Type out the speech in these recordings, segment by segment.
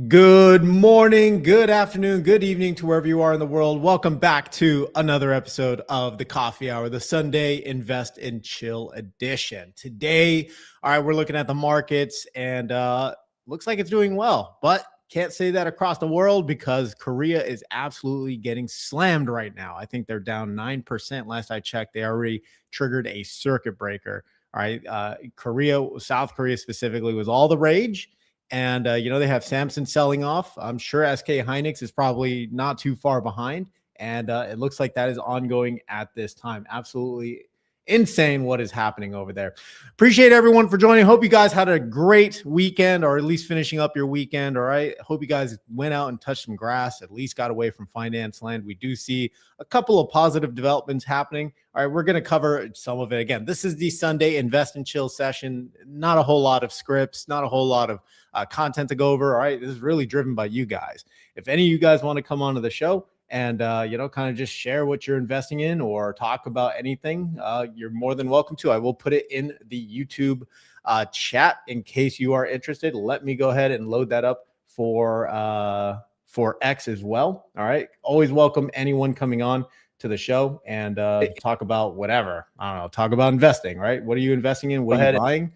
Good morning, good afternoon, good evening to wherever you are in the world. Welcome back to another episode of the Coffee Hour, the Sunday Invest and Chill edition. Today, all right, we're looking at the markets and looks like it's doing well, but can't say that across the world because Korea is absolutely getting slammed right now. I think they're down 9%. Last I checked, they already triggered a circuit breaker. All right, South Korea specifically was all the rage. And, they have Samsung selling off. I'm sure SK Hynix is probably not too far behind. And it looks like that is ongoing at this time. Absolutely insane what is happening over there. Appreciate everyone for joining. Hope you guys had a great weekend, or at least finishing up your weekend. All right. Hope you guys went out and touched some grass, at least got away from finance land. We do see a couple of positive developments happening. All right, we're going to cover some of it. Again, this is the Sunday Invest and Chill session. Not a whole lot of scripts, not a whole lot of content to go over. All right, this is really driven by you guys. If any of you guys want to come onto the show and, kind of just share what you're investing in or talk about anything, you're more than welcome to. I will put it in the YouTube chat in case you are interested. Let me go ahead and load that up for X as well. All right, always welcome anyone coming on to the show and talk about whatever. I don't know, talk about investing, right? What are you investing in? What are you buying?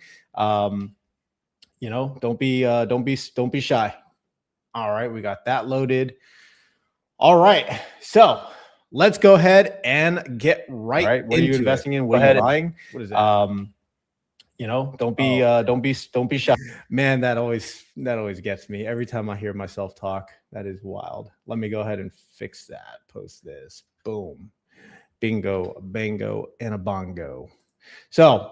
Don't be shy. All right, we got that loaded. All right, so let's go ahead and get right. What are you investing in? What are you buying? What is that? Don't be shy. Man, that always gets me every time I hear myself talk. That is wild. Let me go ahead and fix that. Post this. Boom. Bingo, bango, and a bongo. So,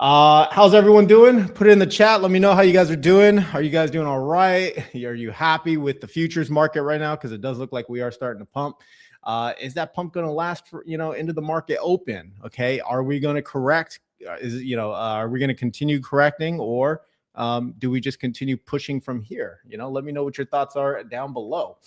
how's everyone doing? Put it in the chat. Let me know how you guys are doing. Are you guys doing all right? Are you happy with the futures market right now? Because it does look like we are starting to pump. Is that pump going to last for, into the market open? Okay. Are we going to correct? Are we going to continue correcting, or do we just continue pushing from here? Let me know what your thoughts are down below.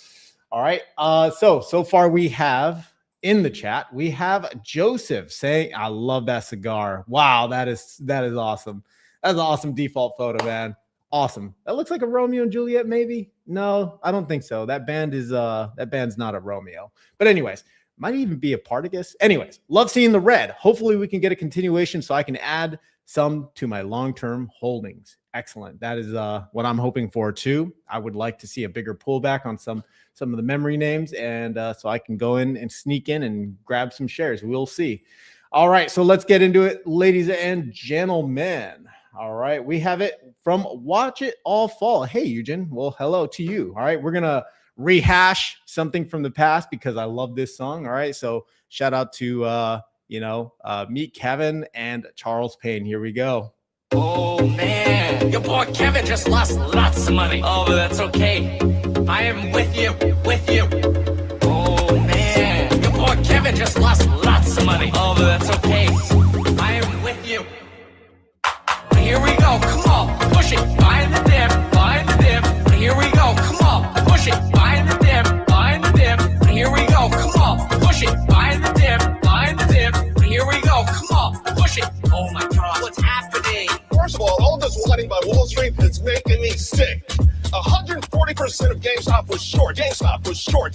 All right. So far we have in the chat, we have Joseph saying, I love that cigar. Wow. That is awesome. That's an awesome default photo, man. Awesome. That looks like a Romeo and Juliet, maybe. No, I don't think so. That band's not a Romeo, but anyways, might even be a Partagas. Anyways, love seeing the red. Hopefully we can get a continuation so I can add some to my long-term holdings. Excellent. That is what I'm hoping for too. I would like to see a bigger pullback on some of the memory names, and so I can go in and sneak in and grab some shares. We'll see. All right, so let's get into it, ladies and gentlemen. All right, we have it from Watch It All Fall. Hey, Eugen. Well, hello to you. All right, we're going to rehash something from the past because I love this song. All right, so shout out to Meet Kevin and Charles Payne. Here we go. Oh man, your boy Kevin just lost lots of money. Oh, but that's okay. I am with you. Oh man, your boy Kevin just lost lots of money. Oh, but that's okay. I am with you. Here we go, come on, push it, buy the dip. Here we go, come on, push it, buy the dip. Here we go, come on, push it, buy the dip. Here we go, come on, push it. Oh my God, what's happening? First of all this whining by Wall Street is making me sick. 140% of GameStop was short.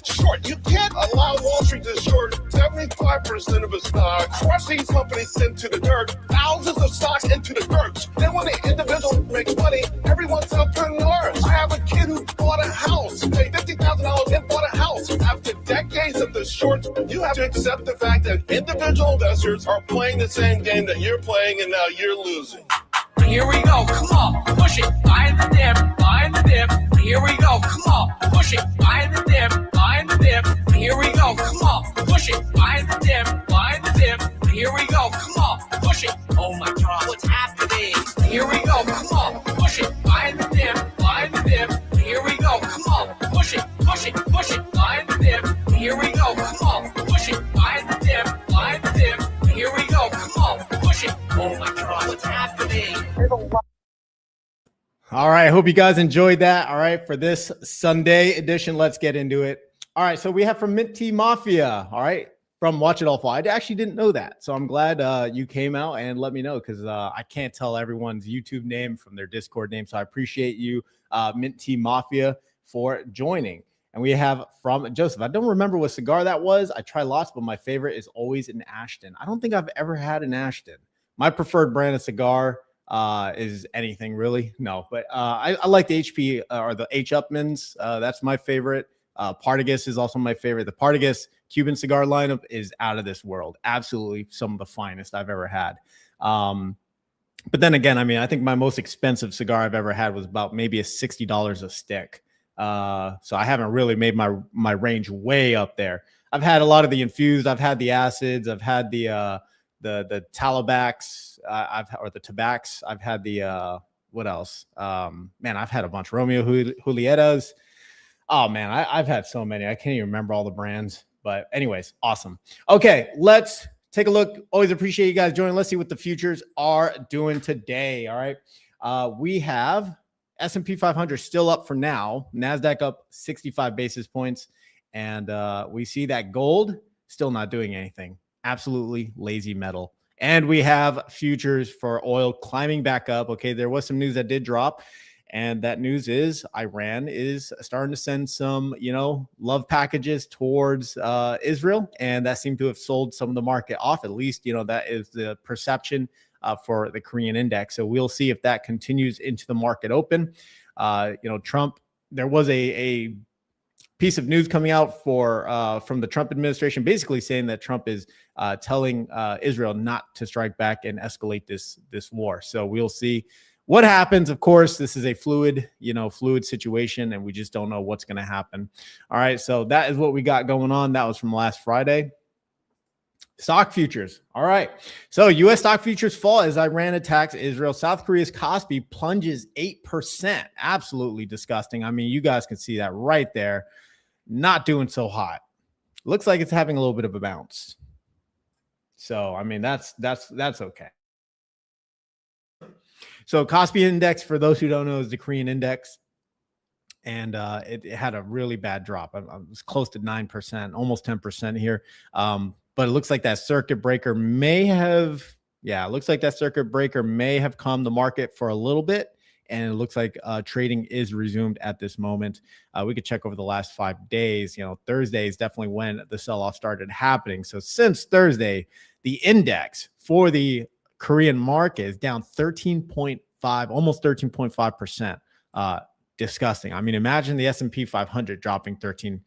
Short. You can't allow Wall Street to short 75% of its stock, crush these companies into the dirt, thousands of stocks into the dirt. Then when the individual makes money, everyone's entrepreneurs. I have a kid who bought a house, paid $50,000 and bought a house. After decades of the short, you have to accept the fact that individual investors are playing the same game that you're playing, and now you're losing. Here we go, come on, push it, buy the dip. Here we go, come on, push it, buy the dip. Here we go, come on, push it, buy the dip. Here we go, come on, push it. Oh my God, what's happening? Here we go, come on, push it, buy the dip. Here we go, come on, push it, buy the dip. Here we go, come on, push it, buy the dip. Here we go, come on, push it. Oh my God, what's happening? All right, hope you guys enjoyed that. All right, for this Sunday edition, let's get into it. All right, so we have from Mint Tea Mafia. All right, from Watch It All Fall. I actually didn't know that, so I'm glad you came out and let me know, because I can't tell everyone's YouTube name from their Discord name, so I appreciate you, Mint Tea Mafia, for joining. And we have from Joseph. I don't remember what cigar that was. I try lots, but my favorite is always an Ashton. I don't think I've ever had an Ashton. My preferred brand of cigar is anything really. No, but I like the HP or the H. Upmans. That's my favorite. Partagas is also my favorite. The Partagas Cuban cigar lineup is out of this world. Absolutely some of the finest I've ever had. But then again, I mean, I think my most expensive cigar I've ever had was about maybe $60 a stick. So I haven't really made my range way up there. I've had a lot of the infused. I've had the acids. I've had the Talibaks. Or the Tabacs. I've had the what else? Man, I've had a bunch. Romeo Julietas. Oh man, I've had so many. I can't even remember all the brands. But anyways, awesome. Okay, let's take a look. Always appreciate you guys joining. Let's see what the futures are doing today. All right. We have S&P 500 still up for now. Nasdaq up 65 basis points. And we see that gold still not doing anything. Absolutely lazy metal. And we have futures for oil climbing back up. Okay, there was some news that did drop. And that news is Iran is starting to send some, love packages towards Israel. And that seemed to have sold some of the market off. At least, that is the perception for the Korean index. So we'll see if that continues into the market open. Trump, there was a piece of news coming out from the Trump administration, basically saying that Trump is telling Israel not to strike back and escalate this war. So we'll see what happens. Of course, this is a fluid situation, and we just don't know what's going to happen. All right, so that is what we got going on. That was from last Friday. Stock futures. All right, so U.S. stock futures fall as Iran attacks Israel. South Korea's Kospi plunges 8%. Absolutely disgusting. I mean, you guys can see that right there. Not doing so hot. Looks like it's having a little bit of a bounce. So, I mean, that's okay. So Kospi index, for those who don't know, is the Korean index. And it had a really bad drop. It was close to 9%, almost 10% here. But it looks like that circuit breaker may have calmed the market for a little bit. And it looks like trading is resumed at this moment. We could check over the last 5 days. Thursday is definitely when the sell-off started happening. So since Thursday, the index for the Korean market is down 13.5, almost 13.5%. Disgusting. I mean, imagine the S&P 500 dropping 13%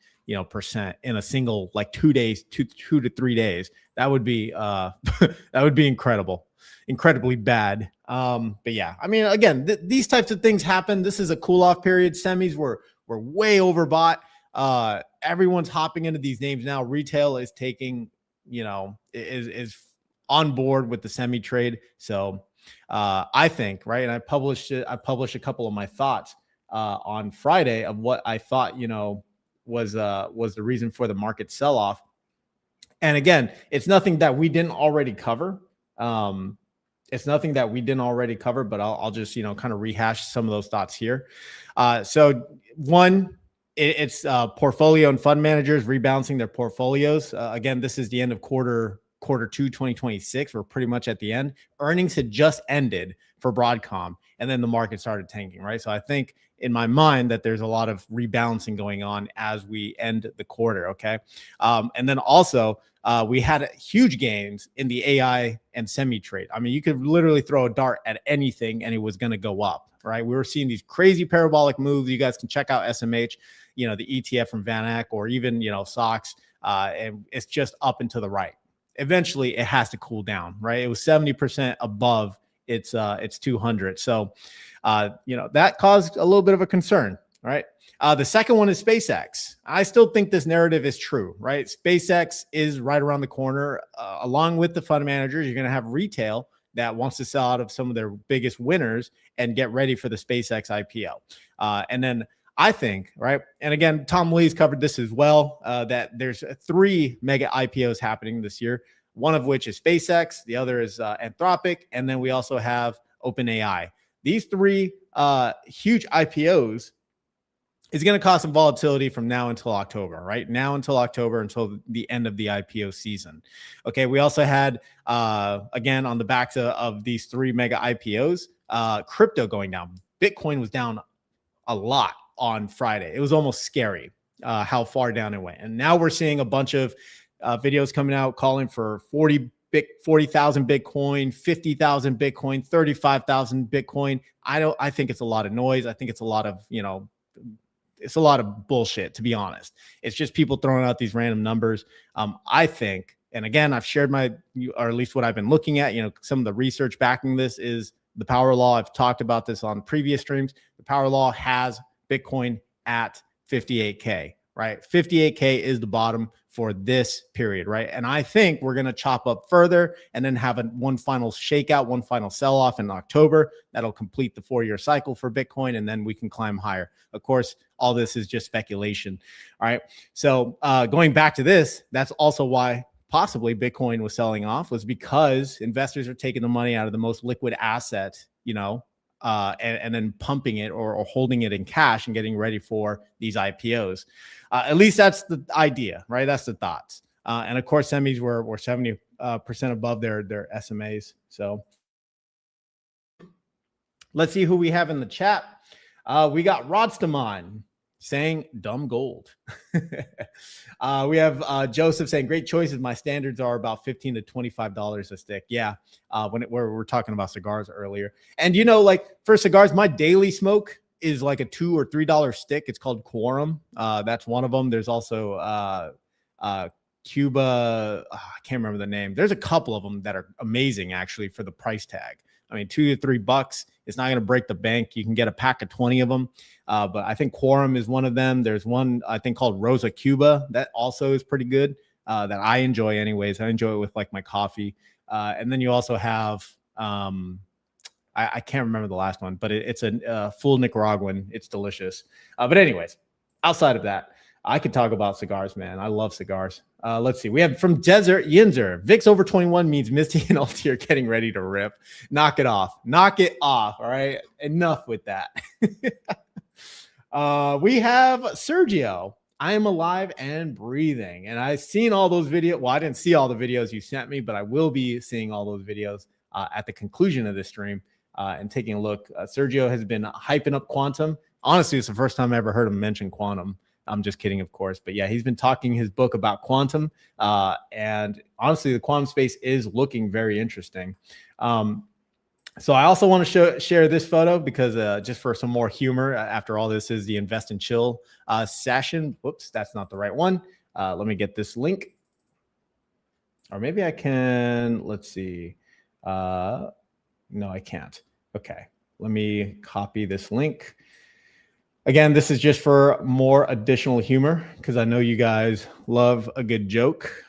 in a single 2 days, 2 to 3 days. That would be incredible. Incredibly bad. But yeah, I mean, again, these types of things happen. This is a cool off period. Semis were way overbought. Everyone's hopping into these names now. Retail is taking, is on board with the semi trade. So I think, right. And I published a couple of my thoughts on Friday of what I thought, was the reason for the market sell off. And again, it's nothing that we didn't already cover. But I'll just, kind of rehash some of those thoughts here. So one, it's portfolio and fund managers rebalancing their portfolios. Again, this is the end of quarter 2, 2026. We're pretty much at the end. Earnings had just ended for Broadcom, and then the market started tanking, right? So I think in my mind that there's a lot of rebalancing going on as we end the quarter, okay? And then also, we had huge gains in the AI and semi trade. I mean, you could literally throw a dart at anything and it was going to go up, right? We were seeing these crazy parabolic moves. You guys can check out SMH, the ETF from Van Eck, or even, SOX, and it's just up and to the right. Eventually, it has to cool down, right? It was 70% above its 200. So, that caused a little bit of a concern, right? The second one is SpaceX. I still think this narrative is true, right? SpaceX is right around the corner. Along with the fund managers, you're going to have retail that wants to sell out of some of their biggest winners and get ready for the SpaceX IPO. And then I think, right? And again, Tom Lee's covered this as well, that there's 3 mega IPOs happening this year, one of which is SpaceX, the other is Anthropic, and then we also have OpenAI. These 3 huge IPOs is going to cause some volatility from now until October, right? Now until October, until the end of the IPO season. Okay, we also had, again, on the backs of these 3 mega IPOs, crypto going down. Bitcoin was down a lot, on Friday. It was almost scary how far down it went. And now we're seeing a bunch of videos coming out calling for 40,000 Bitcoin, 50,000 Bitcoin, 35,000 Bitcoin. I think it's a lot of noise. I think it's a lot of, it's a lot of bullshit, to be honest. It's just people throwing out these random numbers. I think, and again, I've shared or at least what I've been looking at, some of the research backing this is the power law. I've talked about this on previous streams. The power law has Bitcoin at 58K, right? 58K is the bottom for this period, right? And I think we're going to chop up further and then have one final shakeout, one final sell-off in October. That'll complete the 4-year cycle for Bitcoin, and then we can climb higher. Of course, all this is just speculation, all right? So going back to this, that's also why possibly Bitcoin was selling off, was because investors are taking the money out of the most liquid asset, and then pumping it or holding it in cash and getting ready for these IPOs. At least that's the idea, right? That's the thoughts. And of course, semis were 70% above their SMAs. So let's see who we have in the chat. We got Rodstaman saying dumb gold. We have Joseph saying great choices. My standards are about $15 to $25 a stick. Yeah. We're talking about cigars earlier. And for cigars, my daily smoke is like a $2 or $3 stick. It's called Quorum. That's one of them. There's also Cuba. I can't remember the name. There's a couple of them that are amazing actually for the price tag. I mean, $2 to $3. It's not going to break the bank. You can get a pack of 20 of them. But I think Quorum is one of them. There's one I think called Rosa Cuba that also is pretty good. That I enjoy anyways. I enjoy it with like my coffee. And then you also have I can't remember the last one, but it's a full Nicaraguan. It's delicious. But anyways, outside of that, I could talk about cigars, man. I love cigars. Let's see. We have from Desert Yinzer. VIX over 21 means Misty and Alti are getting ready to rip. Knock it off. Knock it off. All right. Enough with that. We have Sergio. I am alive and breathing. And I've seen all those videos. Well, I didn't see all the videos you sent me, but I will be seeing all those videos at the conclusion of this stream and taking a look. Sergio has been hyping up quantum. Honestly, it's the first time I ever heard him mention quantum. I'm just kidding, of course. But yeah, he's been talking his book about quantum. And honestly, the quantum space is looking very interesting. So I also want to share this photo because just for some more humor, after all, this is the Invest and Chill session. Whoops, that's not the right one. Let me get this link. Or maybe I can, let's see. No, I can't. Okay, let me copy this link. Again, this is just for more additional humor because I know you guys love a good joke.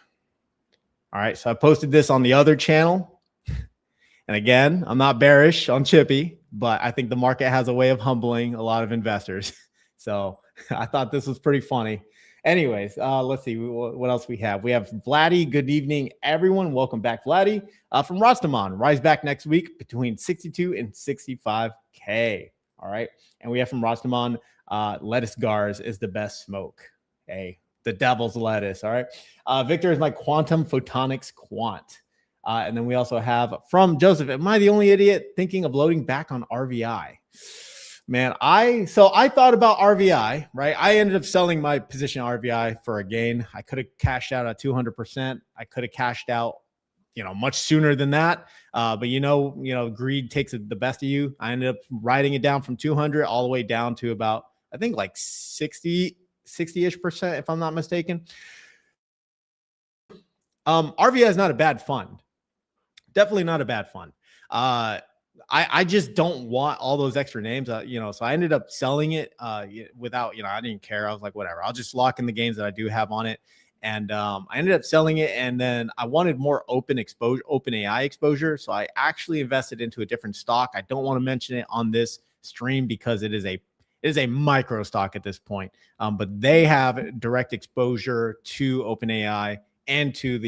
All right, so I posted this on the other channel. And again, I'm not bearish on Chippy, but I think the market has a way of humbling a lot of investors. So I thought this was pretty funny. Anyways, let's see what else we have. We have Vladdy. Good evening, everyone. Welcome back, Vladdy. From Rostaman, rise back next week between 62 and 65K. All right. And we have from Rostaman, lettuce gars is the best smoke. Hey, the devil's lettuce. All right. Victor is my quantum photonics quant. And then we also have from Joseph, am I the only idiot thinking of loading back on RVI? Man, I thought about RVI, right? I ended up selling my position RVI for a gain. I could have cashed out at 200%. I could have cashed out, much sooner than that. But greed takes the best of you. I ended up writing it down from 200 all the way down to about, I think like 60-ish%, if I'm not mistaken. RVI is not a bad fund. Definitely not a bad fund. I just don't want all those extra names, so I ended up selling it without, I didn't care. I was like, whatever, I'll just lock in the gains that I do have on it. And I ended up selling it. And then I wanted more open AI exposure. So I actually invested into a different stock. I don't want to mention it on this stream because it is a micro stock at this point. But they have direct exposure to OpenAI and to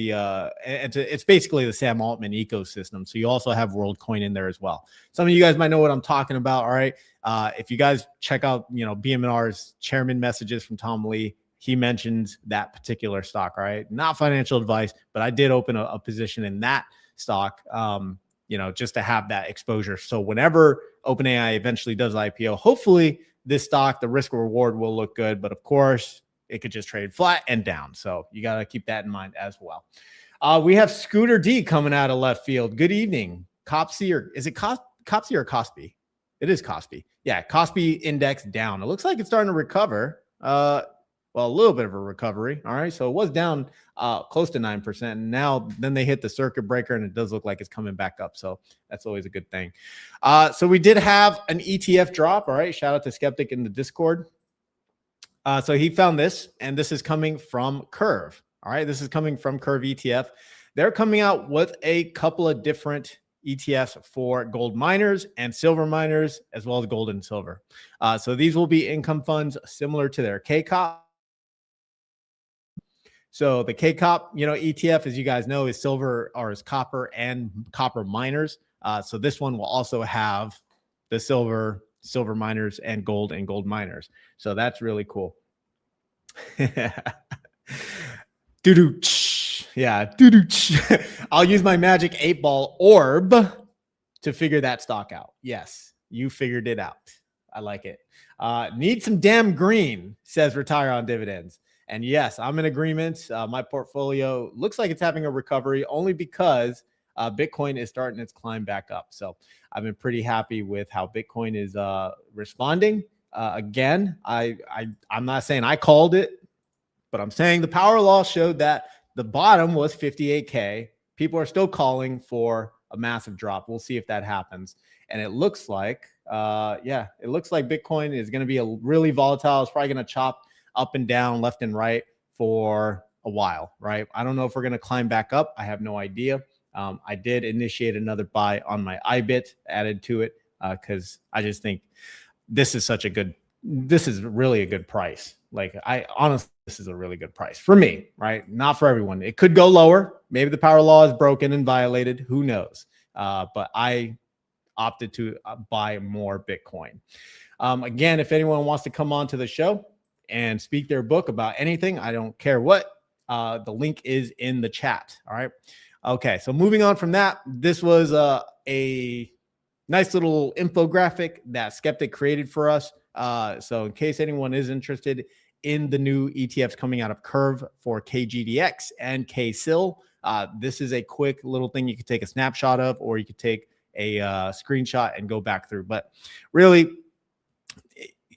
it's basically the Sam Altman ecosystem. So you also have WorldCoin in there as well. Some of you guys might know what I'm talking about. All right. If you guys check out, BM&R's chairman messages from Tom Lee, he mentions that particular stock. All right. Not financial advice, but I did open a position in that stock, just to have that exposure. So whenever OpenAI eventually does IPO, hopefully this stock, the risk reward will look good. But of course, it could just trade flat and down. So you got to keep that in mind as well. We have Scooter D coming out of left field. Good evening. Copsy, or is it Copsy or Kospi? It is Kospi. Yeah, Kospi index down. It looks like it's starting to recover. Well, a little bit of a recovery. All right. So it was down close to 9%. And now then they hit the circuit breaker and it does look like it's coming back up. So that's always a good thing. So we did have an ETF drop. All right. Shout out to Skeptic in the Discord. So he found this, and this is coming from Curve. All right. This is coming from Curve ETF. They're coming out with a couple of different ETFs for gold miners and silver miners, as well as gold and silver. So these will be income funds similar to their KCOP. So the KCOP, ETF, as you guys know, is silver or is copper and copper miners. So this one will also have the silver miners and gold miners. So that's really cool. Doo-doo. Yeah. Doo-doo. I'll use my magic 8-ball orb to figure that stock out. Yes, you figured it out. I like it. Need some damn green, says Retire on Dividends. And yes, I'm in agreement. My portfolio looks like it's having a recovery only because Bitcoin is starting its climb back up. So I've been pretty happy with how Bitcoin is responding. Again, I'm not saying I called it, but I'm saying the power law showed that the bottom was 58K. People are still calling for a massive drop. We'll see if that happens. And it looks like, it looks like Bitcoin is going to be a really volatile. It's probably going to chop up and down, left and right for a while, right? I don't know if we're going to climb back up. I have no idea. I did initiate another buy on my IBIT, added to it, because I just think this is really a good price. Like, I honestly, this is a really good price for me, right? Not for everyone. It could go lower. Maybe the power law is broken and violated. Who knows? But I opted to buy more Bitcoin. Again, if anyone wants to come on to the show and speak their book about anything, I don't care what, the link is in the chat. All right. Okay. So moving on from that, this was a nice little infographic that Skeptic created for us. So in case anyone is interested in the new ETFs coming out of Curve for KGDX and KSIL, this is a quick little thing you could take a snapshot of, or you could take a screenshot and go back through. But really,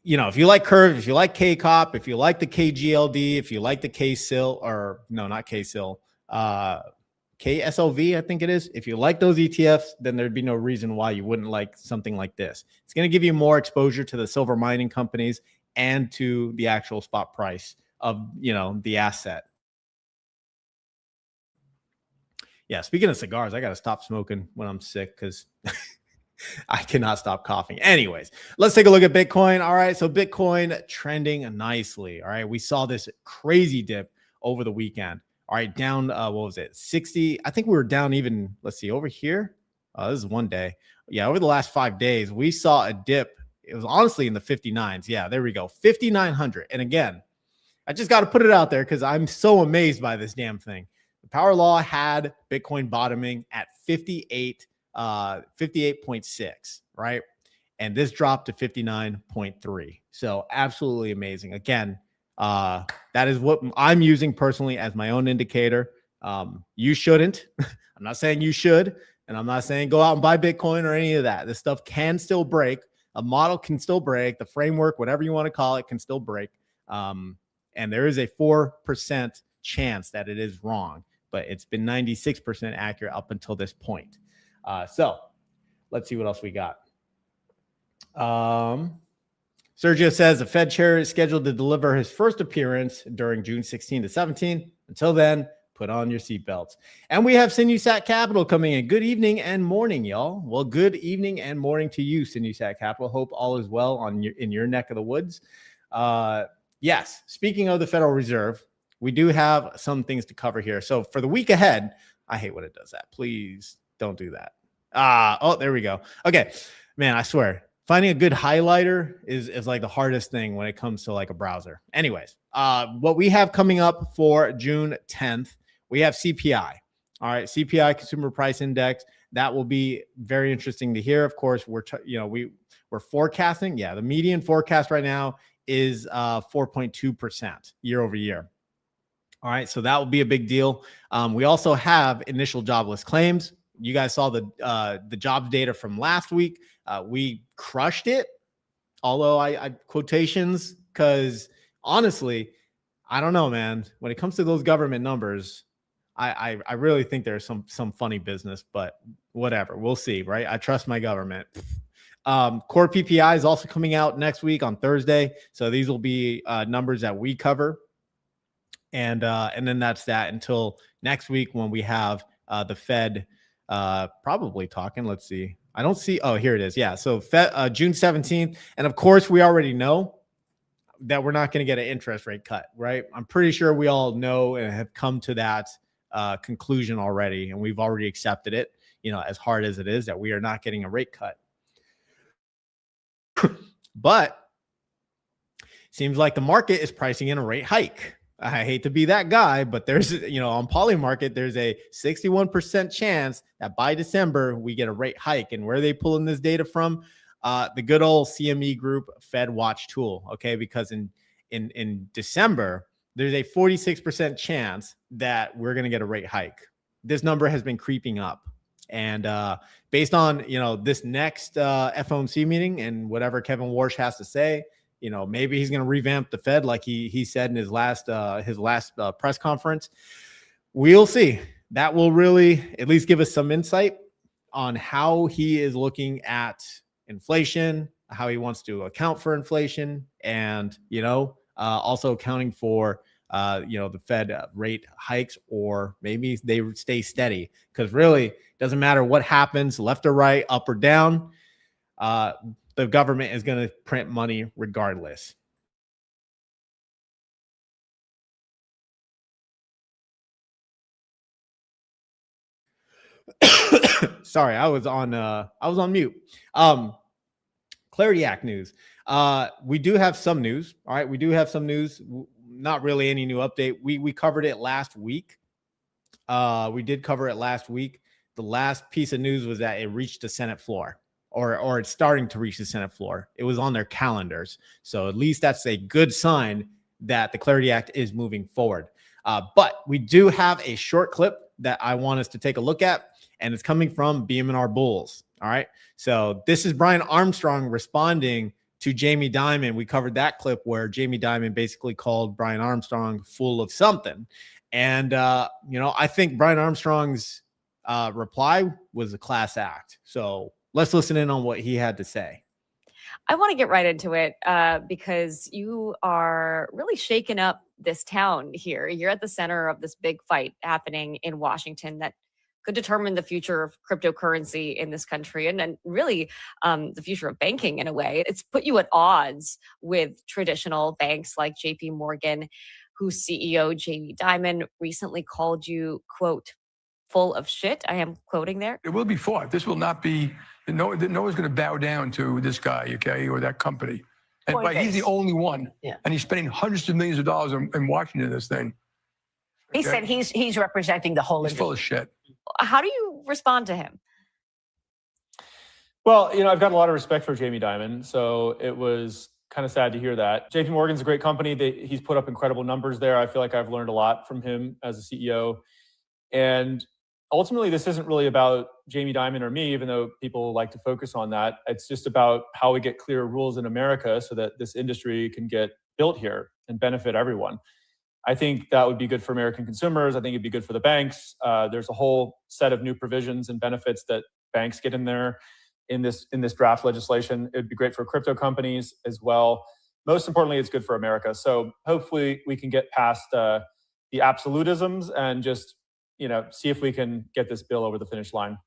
if you like Curve, if you like KCOP, if you like the KGLD, if you like the KSIL, or no, not KSIL, KSLV, I think it is. If you like those ETFs, then there'd be no reason why you wouldn't like something like this. It's going to give you more exposure to the silver mining companies and to the actual spot price of, the asset. Yeah. Speaking of cigars, I got to stop smoking when I'm sick because I cannot stop coughing. Anyways, let's take a look at Bitcoin. All right. So Bitcoin trending nicely. All right. We saw this crazy dip over the weekend. All right. Down, what was it? 60. I think we were down even, let's see, over here. This is one day. Yeah. Over the last 5 days, we saw a dip. It was honestly in the 59s. Yeah, there we go. 5,900. And again, I just got to put it out there because I'm so amazed by this damn thing. The power law had Bitcoin bottoming at 58.6, right? And this dropped to 59.3. So absolutely amazing. Again, that is what I'm using personally as my own indicator. You shouldn't. I'm not saying you should. And I'm not saying go out and buy Bitcoin or any of that. This stuff can still break. A model can still break. The framework, whatever you want to call it, can still break. And there is a 4% chance that it is wrong, but it's been 96% accurate up until this point. So let's see what else we got. Sergio says the Fed chair is scheduled to deliver his first appearance during June 16 to 17. Until then, put on your seatbelts. And we have Sinusat Capital coming in. Good evening and morning, y'all. Well, good evening and morning to you, Sinusat Capital. Hope all is well in your neck of the woods. Yes, speaking of the Federal Reserve, we do have some things to cover here. So for the week ahead, I hate when it does that. Please don't do that. Oh, there we go. Okay, man, I swear. Finding a good highlighter is like the hardest thing when it comes to like a browser. Anyways, what we have coming up for June 10th, we have CPI. All right, CPI, Consumer Price Index. that will be very interesting to hear. Of course, we're forecasting. Yeah, the median forecast right now is 4.2% year over year. All right, so that will be a big deal. We also have initial jobless claims. You guys saw the jobs data from last week. We crushed it, although I quotations, because honestly, I don't know, man. When it comes to those government numbers, I really think there's some funny business, but whatever, we'll see, right? I trust my government. Core PPI is also coming out next week on Thursday, so these will be numbers that we cover, and then that's that until next week when we have the Fed probably talking. Let's see. I don't see. Oh, here it is. Yeah. So June 17th, and of course we already know that we're not going to get an interest rate cut, right? I'm pretty sure we all know and have come to that conclusion already, and we've already accepted it, as hard as it is, that we are not getting a rate cut. But seems like the market is pricing in a rate hike. I hate to be that guy, but there's, on Polymarket, there's a 61% chance that by December we get a rate hike. And where are they pulling this data from? The good old CME Group Fed Watch tool. Okay, because in December there's a 46% chance that we're going to get a rate hike. This number has been creeping up, and based on this next FOMC meeting and whatever Kevin Warsh has to say, maybe he's going to revamp the Fed like he said in his last press conference. We'll see. That will really at least give us some insight on how he is looking at inflation, how he wants to account for inflation, and also accounting for the Fed rate hikes, or maybe they stay steady, because really doesn't matter what happens, left or right, up or down. The government is going to print money regardless. Sorry, I was on mute. Clarity Act news. We do have some news. All right, we do have some news. Not really any new update. We covered it last week. We did cover it last week. The last piece of news was that it reached the Senate floor, or it's starting to reach the Senate floor. It was on their calendars. So at least that's a good sign that the Clarity Act is moving forward. But we do have a short clip that I want us to take a look at, and it's coming from BM&R Bulls. All right. So this is Brian Armstrong responding to Jamie Dimon. We covered that clip where Jamie Dimon basically called Brian Armstrong full of something. And, I think Brian Armstrong's reply was a class act. So let's listen in on what he had to say. I want to get right into it because you are really shaking up this town here. You're at the center of this big fight happening in Washington that could determine the future of cryptocurrency in this country, and then really the future of banking in a way. It's put you at odds with traditional banks like JP Morgan, whose CEO Jamie Dimon recently called you, quote, full of shit. I am quoting there. It will be fought. This will not be, no one's going to bow down to this guy, okay, or that company. And but he's the only one. Yeah. And he's spending hundreds of millions of dollars in Washington, this thing. He said he's representing the whole industry. He's full of shit. How do you respond to him? Well, I've got a lot of respect for Jamie Dimon, so it was kind of sad to hear that. JP Morgan's a great company. He's put up incredible numbers there. I feel like I've learned a lot from him as a CEO. And ultimately, this isn't really about Jamie Dimon or me, even though people like to focus on that. It's just about how we get clear rules in America so that this industry can get built here and benefit everyone. I think that would be good for American consumers. I think it'd be good for the banks. There's a whole set of new provisions and benefits that banks get in there in this draft legislation. It'd be great for crypto companies as well. Most importantly, it's good for America. So hopefully we can get past the absolutisms and just see if we can get this bill over the finish line.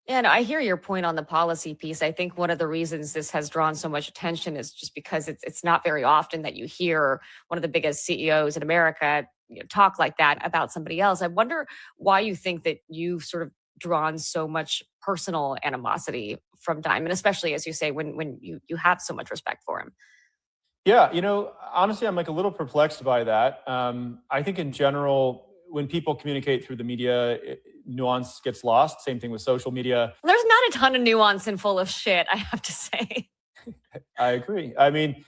Yeah, no, I hear your point on the policy piece. I think one of the reasons this has drawn so much attention is just because it's not very often that you hear one of the biggest CEOs in America talk like that about somebody else. I wonder why you think that you've sort of drawn so much personal animosity from Dimon, especially, as you say, when you have so much respect for him. Yeah, honestly, I'm like a little perplexed by that. I think in general, when people communicate through the media, nuance gets lost. Same thing with social media. There's not a ton of nuance and full of shit, I have to say. I agree. I mean,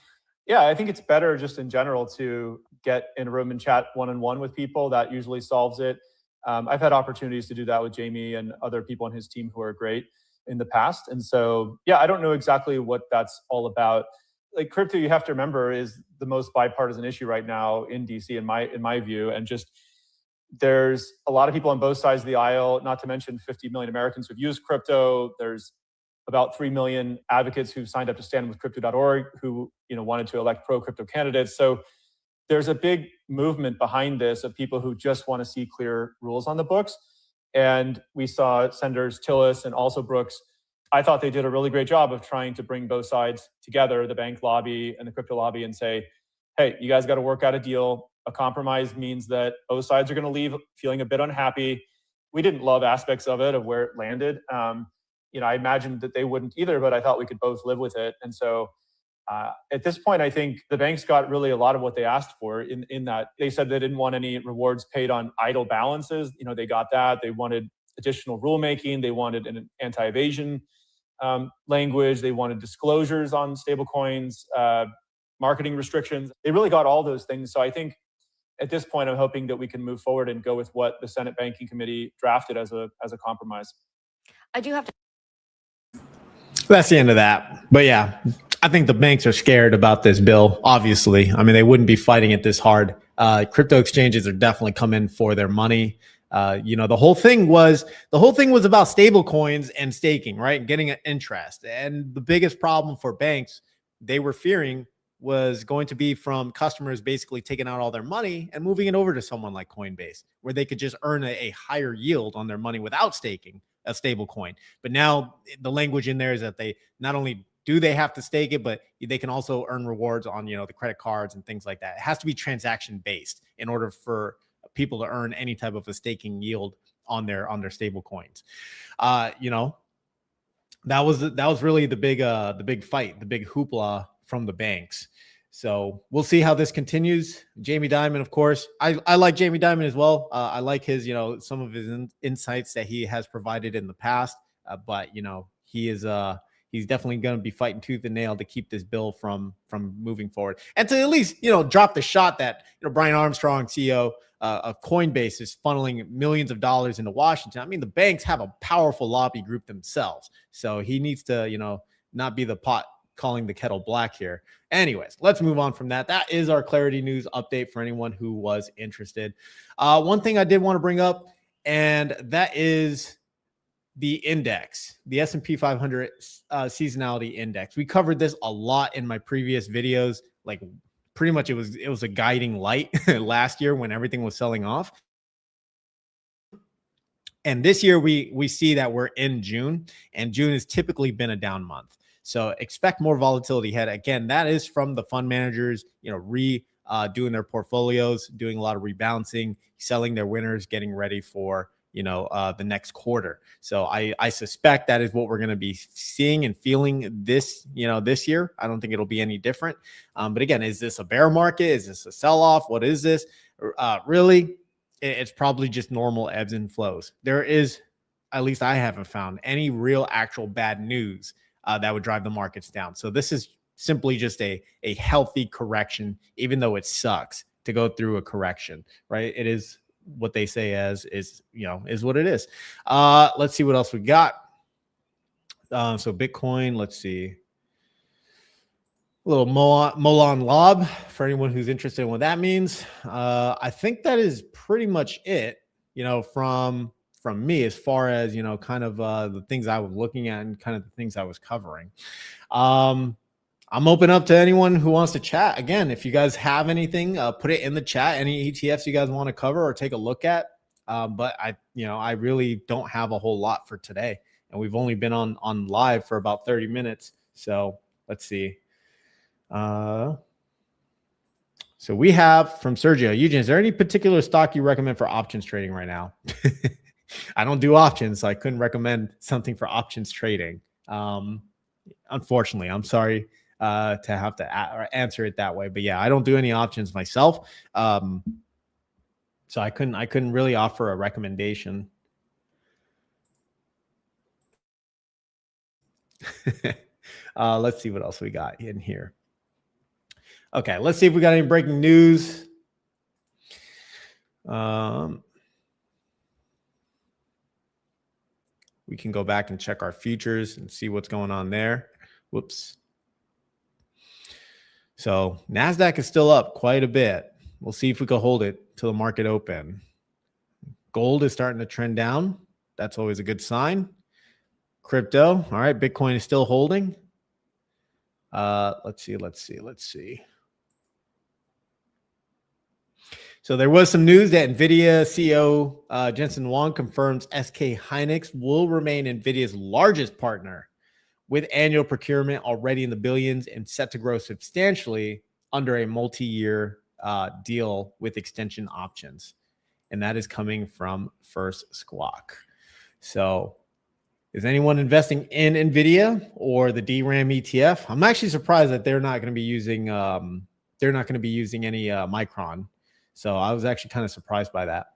yeah, I think it's better just in general to get in a room and chat one-on-one with people. That usually solves it. I've had opportunities to do that with Jamie and other people on his team who are great in the past. And so, yeah, I don't know exactly what that's all about. Like crypto, you have to remember, is the most bipartisan issue right now in DC, in my view. And just there's a lot of people on both sides of the aisle, not to mention 50 million Americans who've used crypto. There's about 3 million advocates who've signed up to stand with crypto.org who wanted to elect pro-crypto candidates. So there's a big movement behind this of people who just want to see clear rules on the books. And we saw Senators Tillis and also Brooks. I thought they did a really great job of trying to bring both sides together, the bank lobby and the crypto lobby, and say, hey, you guys got to work out a deal. A compromise means that both sides are going to leave feeling a bit unhappy. We didn't love aspects of it, of where it landed. I imagined that they wouldn't either, but I thought we could both live with it. And so at this point, I think the banks got really a lot of what they asked for in that they said they didn't want any rewards paid on idle balances. They got that. They wanted additional rulemaking. They wanted an anti-evasion language. They wanted disclosures on stablecoins, marketing restrictions. They really got all those things. So I think at this point, I'm hoping that we can move forward and go with what the Senate Banking Committee drafted as a compromise. I do have to. That's the end of that. But yeah, I think the banks are scared about this bill, obviously. I mean, they wouldn't be fighting it this hard. Crypto exchanges are definitely coming for their money. The whole thing was about stable coins and staking, right? Getting an interest. And the biggest problem for banks, they were fearing, was going to be from customers basically taking out all their money and moving it over to someone like Coinbase, where they could just earn a higher yield on their money without staking a stable coin. But now the language in there is that they not only do they have to stake it, but they can also earn rewards on, the credit cards and things like that. It has to be transaction based in order for people to earn any type of a staking yield on their stable coins. That was really the big fight, the big hoopla from the banks. So we'll see how this continues. Jamie Dimon, of course, I like Jamie Dimon as well. I like his, some of his insights that he has provided in the past. But he's definitely going to be fighting tooth and nail to keep this bill from moving forward, and to at least drop the shot that Brian Armstrong, CEO of Coinbase, is funneling millions of dollars into Washington. I mean, the banks have a powerful lobby group themselves, so he needs to not be the pot calling the kettle black here. Anyways, let's move on from that. That is our Clarity News update for anyone who was interested. One thing I did want to bring up, and that is the index, the S&P 500 seasonality index. We covered this a lot in my previous videos. Like pretty much it was a guiding light last year when everything was selling off. And this year we see that we're in June, and June has typically been a down month. So expect more volatility ahead. Again, that is from the fund managers, doing their portfolios, doing a lot of rebalancing, selling their winners, getting ready for the next quarter. So I suspect that is what we're going to be seeing and feeling this year. I don't think it'll be any different. But again, is this a bear market? Is this a sell-off? What is this? Really, it's probably just normal ebbs and flows. There is, at least I haven't found any real actual bad news that would drive the markets down. So this is simply just a healthy correction, even though it sucks to go through a correction, right? It is what they say is what it is. Let's see what else we got. So Bitcoin, let's see. A little Molan Lob for anyone who's interested in what that means. I think that is pretty much it, from me, as far as, kind of the things I was looking at and kind of the things I was covering. I'm open up to anyone who wants to chat. Again, if you guys have anything, put it in the chat, any ETFs you guys want to cover or take a look at. But I really don't have a whole lot for today. And we've only been on live for about 30 minutes. So let's see. So we have from Sergio, Eugene, is there any particular stock you recommend for options trading right now? I don't do options, so I couldn't recommend something for options trading. Unfortunately, I'm sorry to have to answer it that way, but yeah, I don't do any options myself. So I couldn't really offer a recommendation. Let's see what else we got in here. Okay, let's see if we got any breaking news. We can go back and check our futures and see what's going on there. Whoops. So Nasdaq is still up quite a bit. We'll see if we can hold it till the market open. Gold is starting to trend down. That's always a good sign. Crypto, all right, Bitcoin is still holding. Let's see. So there was some news that Nvidia CEO Jensen Huang confirms SK Hynix will remain Nvidia's largest partner, with annual procurement already in the billions and set to grow substantially under a multi-year deal with extension options. And that is coming from First Squawk. So is anyone investing in Nvidia or the DRAM ETF? I'm actually surprised that they're not going to be using any Micron. So I was actually kind of surprised by that.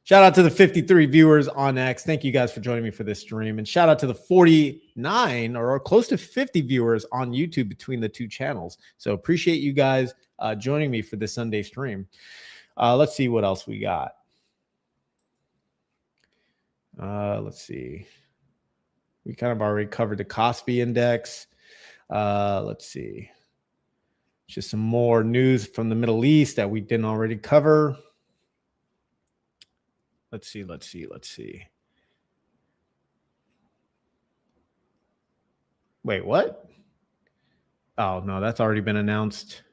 Shout out to the 53 viewers on X. Thank you guys for joining me for this stream. And shout out to the 49 or close to 50 viewers on YouTube between the two channels. So appreciate you guys joining me for this Sunday stream. Let's see what else we got. Let's see. We kind of already covered the Kospi index. Let's see. Just some more news from the Middle East that we didn't already cover. Let's see. Wait, what? Oh, no, that's already been announced.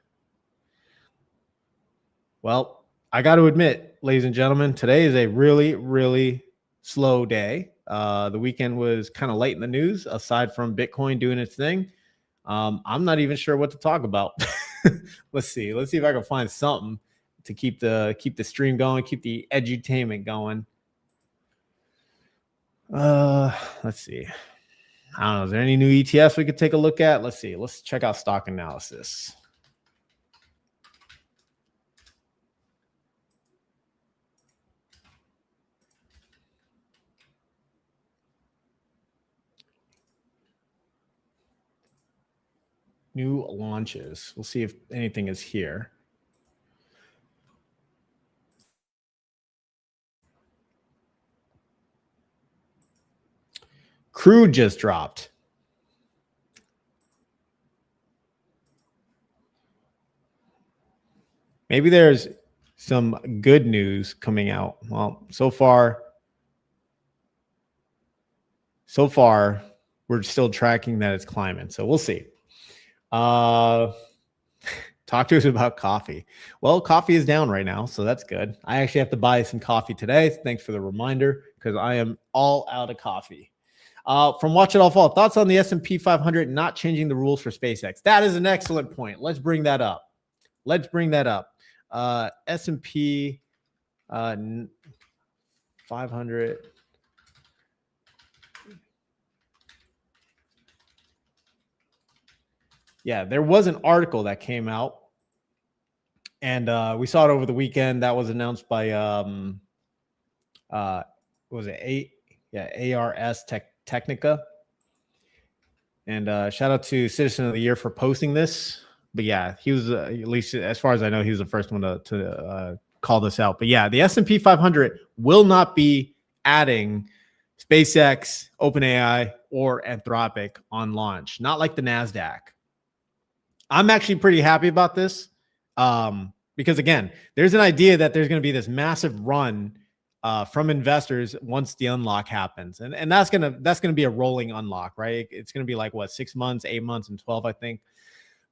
Well, I got to admit, ladies and gentlemen, today is a really, really slow day. The weekend was kind of late in the news, aside from Bitcoin doing its thing. I'm not even sure what to talk about. Let's see if I can find something to keep the stream going, keep the edutainment going. Let's see. I don't know. Is there any new ETFs we could take a look at? Let's see. Let's check out stock analysis. New launches. We'll see if anything is here. Crude just dropped. Maybe there's some good news coming out. Well, so far, we're still tracking that it's climbing. So we'll see. Talk to us about coffee. Well, coffee is down right now, so that's good. I actually have to buy some coffee today. Thanks for the reminder, because I am all out of coffee. From Watch It All Fall, thoughts on the S&P 500 not changing the rules for SpaceX? That is an excellent point. Let's bring that up. S&P 500. Yeah, there was an article that came out, and we saw it over the weekend. That was announced by what was it? ARS Technica. And shout out to Citizen of the Year for posting this. But yeah, he was at least as far as I know, he was the first one to call this out. But yeah, the S&P 500 will not be adding SpaceX, OpenAI, or Anthropic on launch. Not like the Nasdaq. I'm actually pretty happy about this because, again, there's an idea that there's going to be this massive run from investors once the unlock happens, and that's gonna be a rolling unlock, right? It's gonna be like what, 6 months, 8 months, and 12, I think.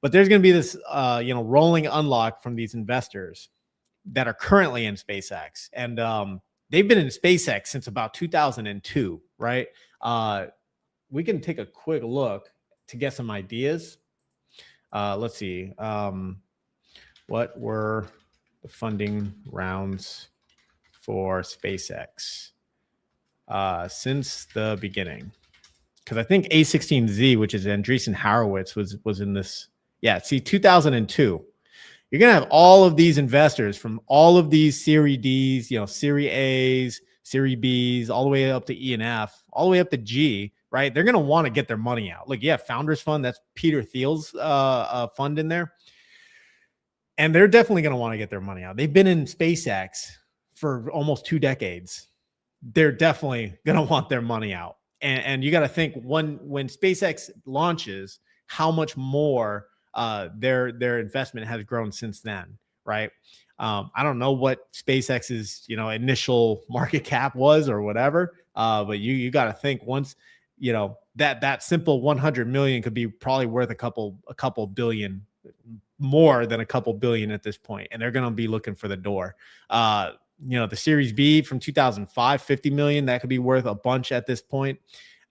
But there's gonna be this rolling unlock from these investors that are currently in SpaceX, and they've been in SpaceX since about 2002, right? We can take a quick look to get some ideas. Let's see. What were the funding rounds for SpaceX since the beginning? Because I think A16Z, which is Andreessen Horowitz, was in this. Yeah, see, 2002. You're gonna have all of these investors from all of these Series Ds, Series A's, Series Bs, all the way up to E and F, all the way up to G, right? They're going to want to get their money out. Like, yeah, Founders Fund, that's Peter Thiel's fund in there. And they're definitely going to want to get their money out. They've been in SpaceX for almost 2 decades. They're definitely going to want their money out. And you got to think when SpaceX launches, how much more their investment has grown since then, right? I don't know what SpaceX's initial market cap was or whatever, but you got to think once that simple 100 million could be probably worth a couple billion, more than a couple billion at this point, and they're going to be looking for the door. The Series B from 2005, 50 million, that could be worth a bunch at this point.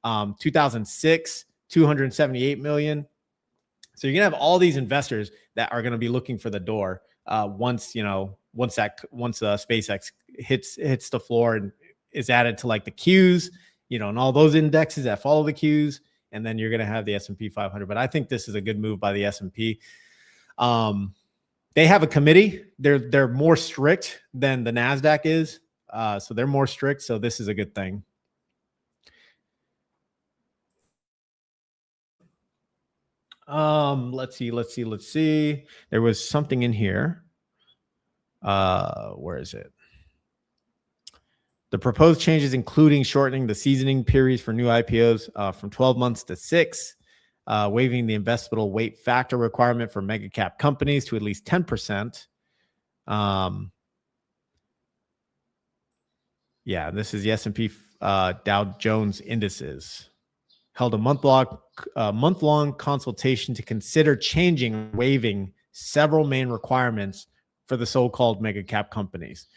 2006, 278 million. So you're gonna have all these investors that are going to be looking for the door once SpaceX hits the floor and is added to like the Qs, and all those indexes that follow the Qs, and then you're going to have the S&P 500. But I think this is a good move by the S&P. They have a committee. They're more strict than the Nasdaq is, so they're more strict. So this is a good thing. Let's see. There was something in here. Where is it? The proposed changes, including shortening the seasoning periods for new IPOs from 12 months to 6, waiving the investable weight factor requirement for mega cap companies to at least 10%. Yeah, this is the S&P Dow Jones indices. Held a month-long consultation to consider changing or waiving several main requirements for the so-called mega cap companies.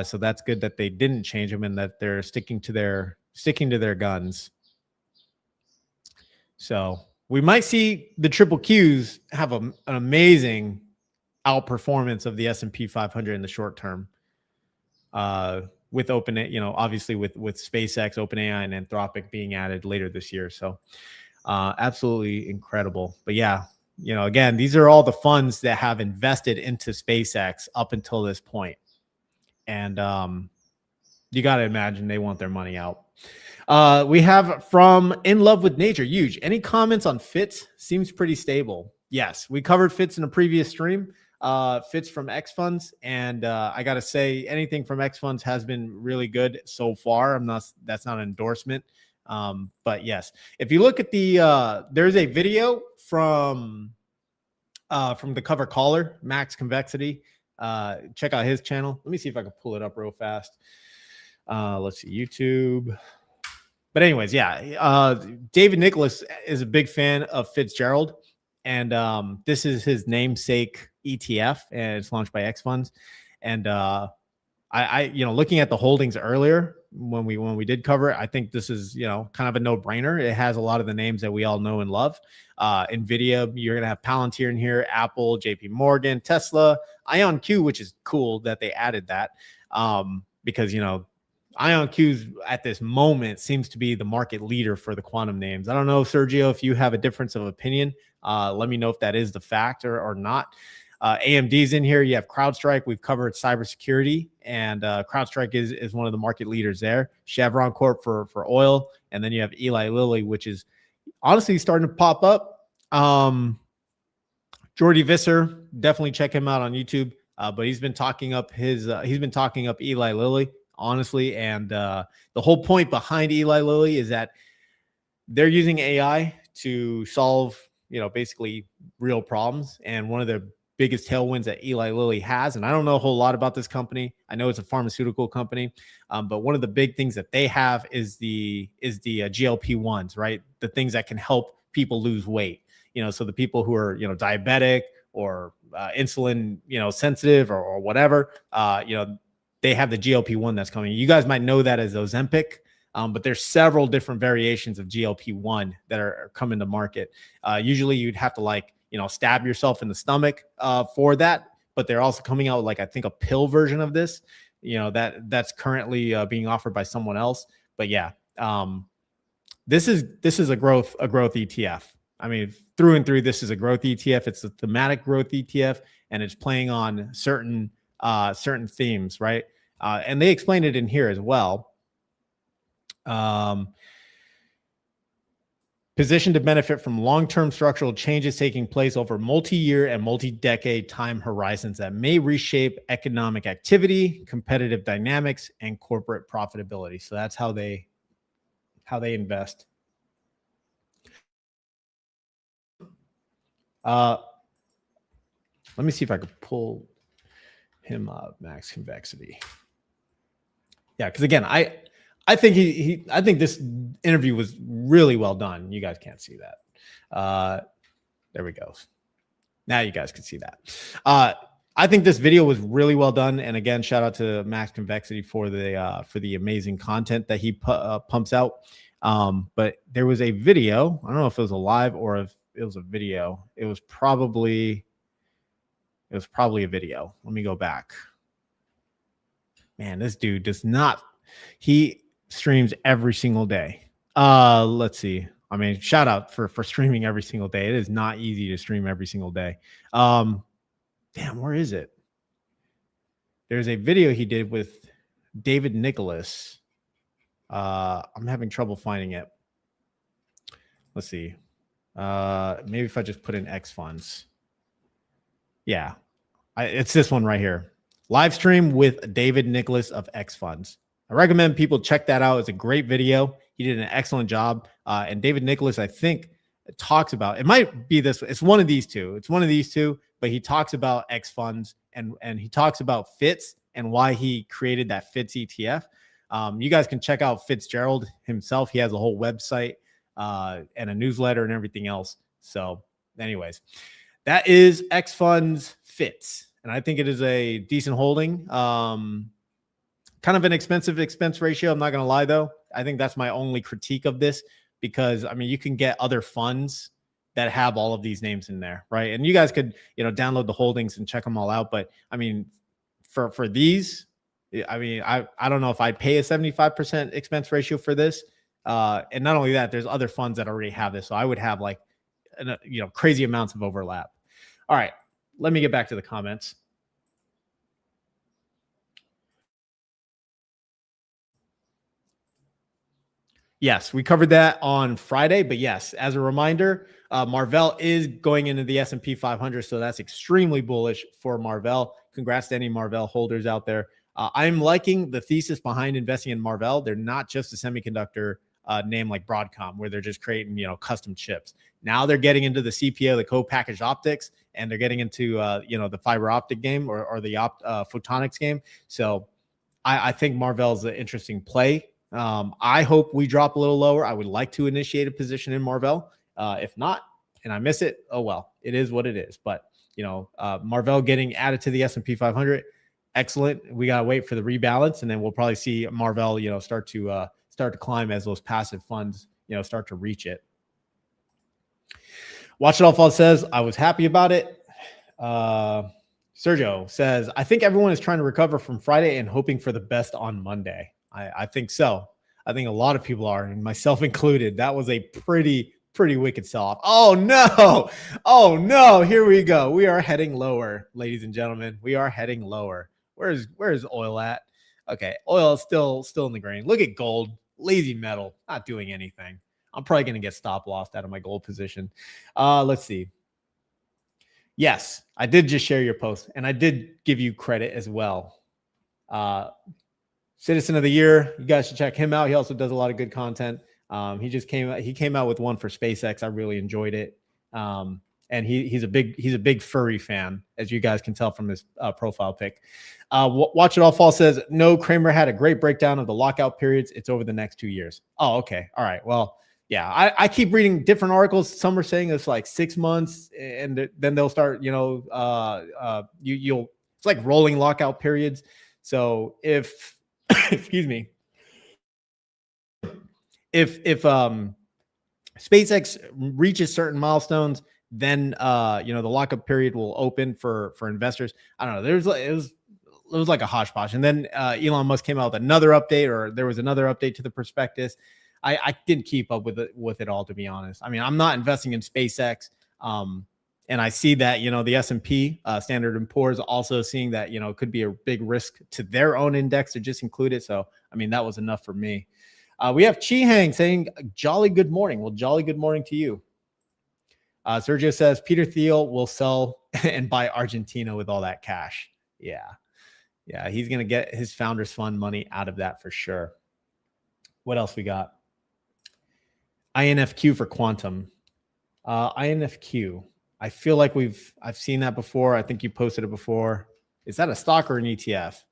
So that's good that they didn't change them and that they're sticking to their guns. So we might see the triple Qs have an amazing outperformance of the S&P 500 in the short term. With obviously with SpaceX, OpenAI, and Anthropic being added later this year. So absolutely incredible. But yeah, again, these are all the funds that have invested into SpaceX up until this point. And you got to imagine they want their money out. We have from In Love with Nature, huge. Any comments on Fitz? Seems pretty stable. Yes, we covered Fitz in a previous stream. Fitz from X Funds, and I gotta say, anything from X Funds has been really good so far. That's not an endorsement, but yes, if you look at the there's a video from the cover caller, Max Convexity. Check out his channel. Let me see if I can pull it up real fast. Let's see, YouTube. But anyways, yeah, David Nicholas is a big fan of Fitzgerald, and this is his namesake ETF, and it's launched by X Funds. And I looking at the holdings earlier when we did cover it, I think this is kind of a no-brainer. It has a lot of the names that we all know and love. Nvidia, you're gonna have Palantir in here, Apple, JP Morgan, Tesla, IonQ, which is cool that they added that, because IonQ's at this moment seems to be the market leader for the quantum names. I don't know, Sergio, if you have a difference of opinion. Let me know if that is the fact or not. AMD's in here. You have CrowdStrike. We've covered cybersecurity, and CrowdStrike is one of the market leaders there. Chevron Corp for oil, and then you have Eli Lilly, which is honestly starting to pop up. Jordy Visser, definitely check him out on YouTube. But he's been talking up Eli Lilly, honestly, and the whole point behind Eli Lilly is that they're using AI to solve basically real problems, and one of the biggest tailwinds that Eli Lilly has, and I don't know a whole lot about this company. I know it's a pharmaceutical company, but one of the big things that they have is the GLP-1s, right? The things that can help people lose weight. So the people who are diabetic or insulin sensitive or whatever, they have the GLP-1 that's coming. You guys might know that as Ozempic. But there's several different variations of GLP-1 that are coming to market. Usually you'd have to stab yourself in the stomach for that, but they're also coming out with I think a pill version of this, that's currently being offered by someone else. But yeah, this is a growth ETF. I mean, through and through, this is a growth ETF. It's a thematic growth ETF, and it's playing on certain themes, right? And they explain it in here as well. Positioned to benefit from long-term structural changes taking place over multi-year and multi-decade time horizons that may reshape economic activity, competitive dynamics, and corporate profitability. So that's how they invest. Let me see if I could pull him up, Max Convexity. Yeah, because again, I think I think this interview was really well done. You guys can't see that. There we go. Now you guys can see that. I think this video was really well done. And again, shout out to Max Convexity for the amazing content that he pumps out. But there was a video. I don't know if it was a live or if it was a video. It was probably a video. Let me go back. Man, this dude does not. He streams every single day. Let's see. I mean, shout out for streaming every single day. It is not easy to stream every single day. Damn, where is it? There's a video he did with David Nicholas. I'm having trouble finding it. Let's see. Maybe if I just put in X funds. Yeah, it's this one right here. Live stream with David Nicholas of X Funds. I recommend people check that out. It's a great video. He did an excellent job. And David Nicholas, I think, talks about, it might be this, it's one of these two. It's one of these two, but he talks about X Funds and he talks about FITS and why he created that FITS ETF. You guys can check out Fitzgerald himself. He has a whole website and a newsletter and everything else. So anyways, that is X Funds FITS. And I think it is a decent holding. Kind of an expensive expense ratio. I'm not going to lie, though. I think that's my only critique of this because, I mean, you can get other funds that have all of these names in there, right? And you guys could, download the holdings and check them all out. But, I mean, for these, I mean, I don't know if I'd pay a 75% expense ratio for this. And not only that, there's other funds that already have this. So I would have like, crazy amounts of overlap. All right, let me get back to the comments. Yes, we covered that on Friday, but yes, as a reminder, Marvell is going into the S&P 500, so that's extremely bullish for Marvell. Congrats to any Marvell holders out there. I'm liking the thesis behind investing in Marvell. They're not just a semiconductor name like Broadcom, where they're just creating, custom chips. Now they're getting into the CPO, the co-packaged optics, and they're getting into, the fiber optic game or the photonics game. So I think Marvell is an interesting play. I hope we drop a little lower. I would like to initiate a position in Marvell. If not, and I miss it, oh well, it is what it is. But Marvell getting added to the S&P 500, excellent. We gotta wait for the rebalance, and then we'll probably see Marvell, start to climb as those passive funds, start to reach it. Watch It All Fall says, I was happy about it. Sergio says, I think everyone is trying to recover from Friday and hoping for the best on Monday. I think so. I think a lot of people are, and myself included. That was a pretty wicked sell-off. Oh no! Oh no! Here we go. We are heading lower, ladies and gentlemen. We are heading lower. Where's oil at? Okay, oil is still in the green. Look at gold, lazy metal, not doing anything. I'm probably gonna get stop lossed out of my gold position. Let's see. Yes, I did just share your post, and I did give you credit as well. Citizen of the Year, you guys should check him out. He also does a lot of good content. He came out with one for SpaceX. I really enjoyed it. And he's a big furry fan, as you guys can tell from his profile pic. Watch It All Fall says, no, Kramer had a great breakdown of the lockout periods. It's over the next 2 years. Oh, okay. All right. Well, yeah, I keep reading different articles. Some are saying it's like 6 months, and then they'll start, it's like rolling lockout periods. So if excuse me, if SpaceX reaches certain milestones, then the lockup period will open for investors. I don't know. It was like a hodgepodge, and then Elon Musk came out with another update, or there was another update to the prospectus. I didn't keep up with it all, to be honest. I mean, I'm not investing in SpaceX. And I see that, the S&P Standard & Poor's also seeing that, it could be a big risk to their own index to just include it. So, I mean, that was enough for me. We have Chi Hang saying, jolly good morning. Well, jolly good morning to you. Sergio says, Peter Thiel will sell and buy Argentina with all that cash. Yeah. Yeah, he's going to get his Founders Fund money out of that for sure. What else we got? INFQ for quantum. INFQ. I feel like I've seen that before. I think you posted it before. Is that a stock or an ETF?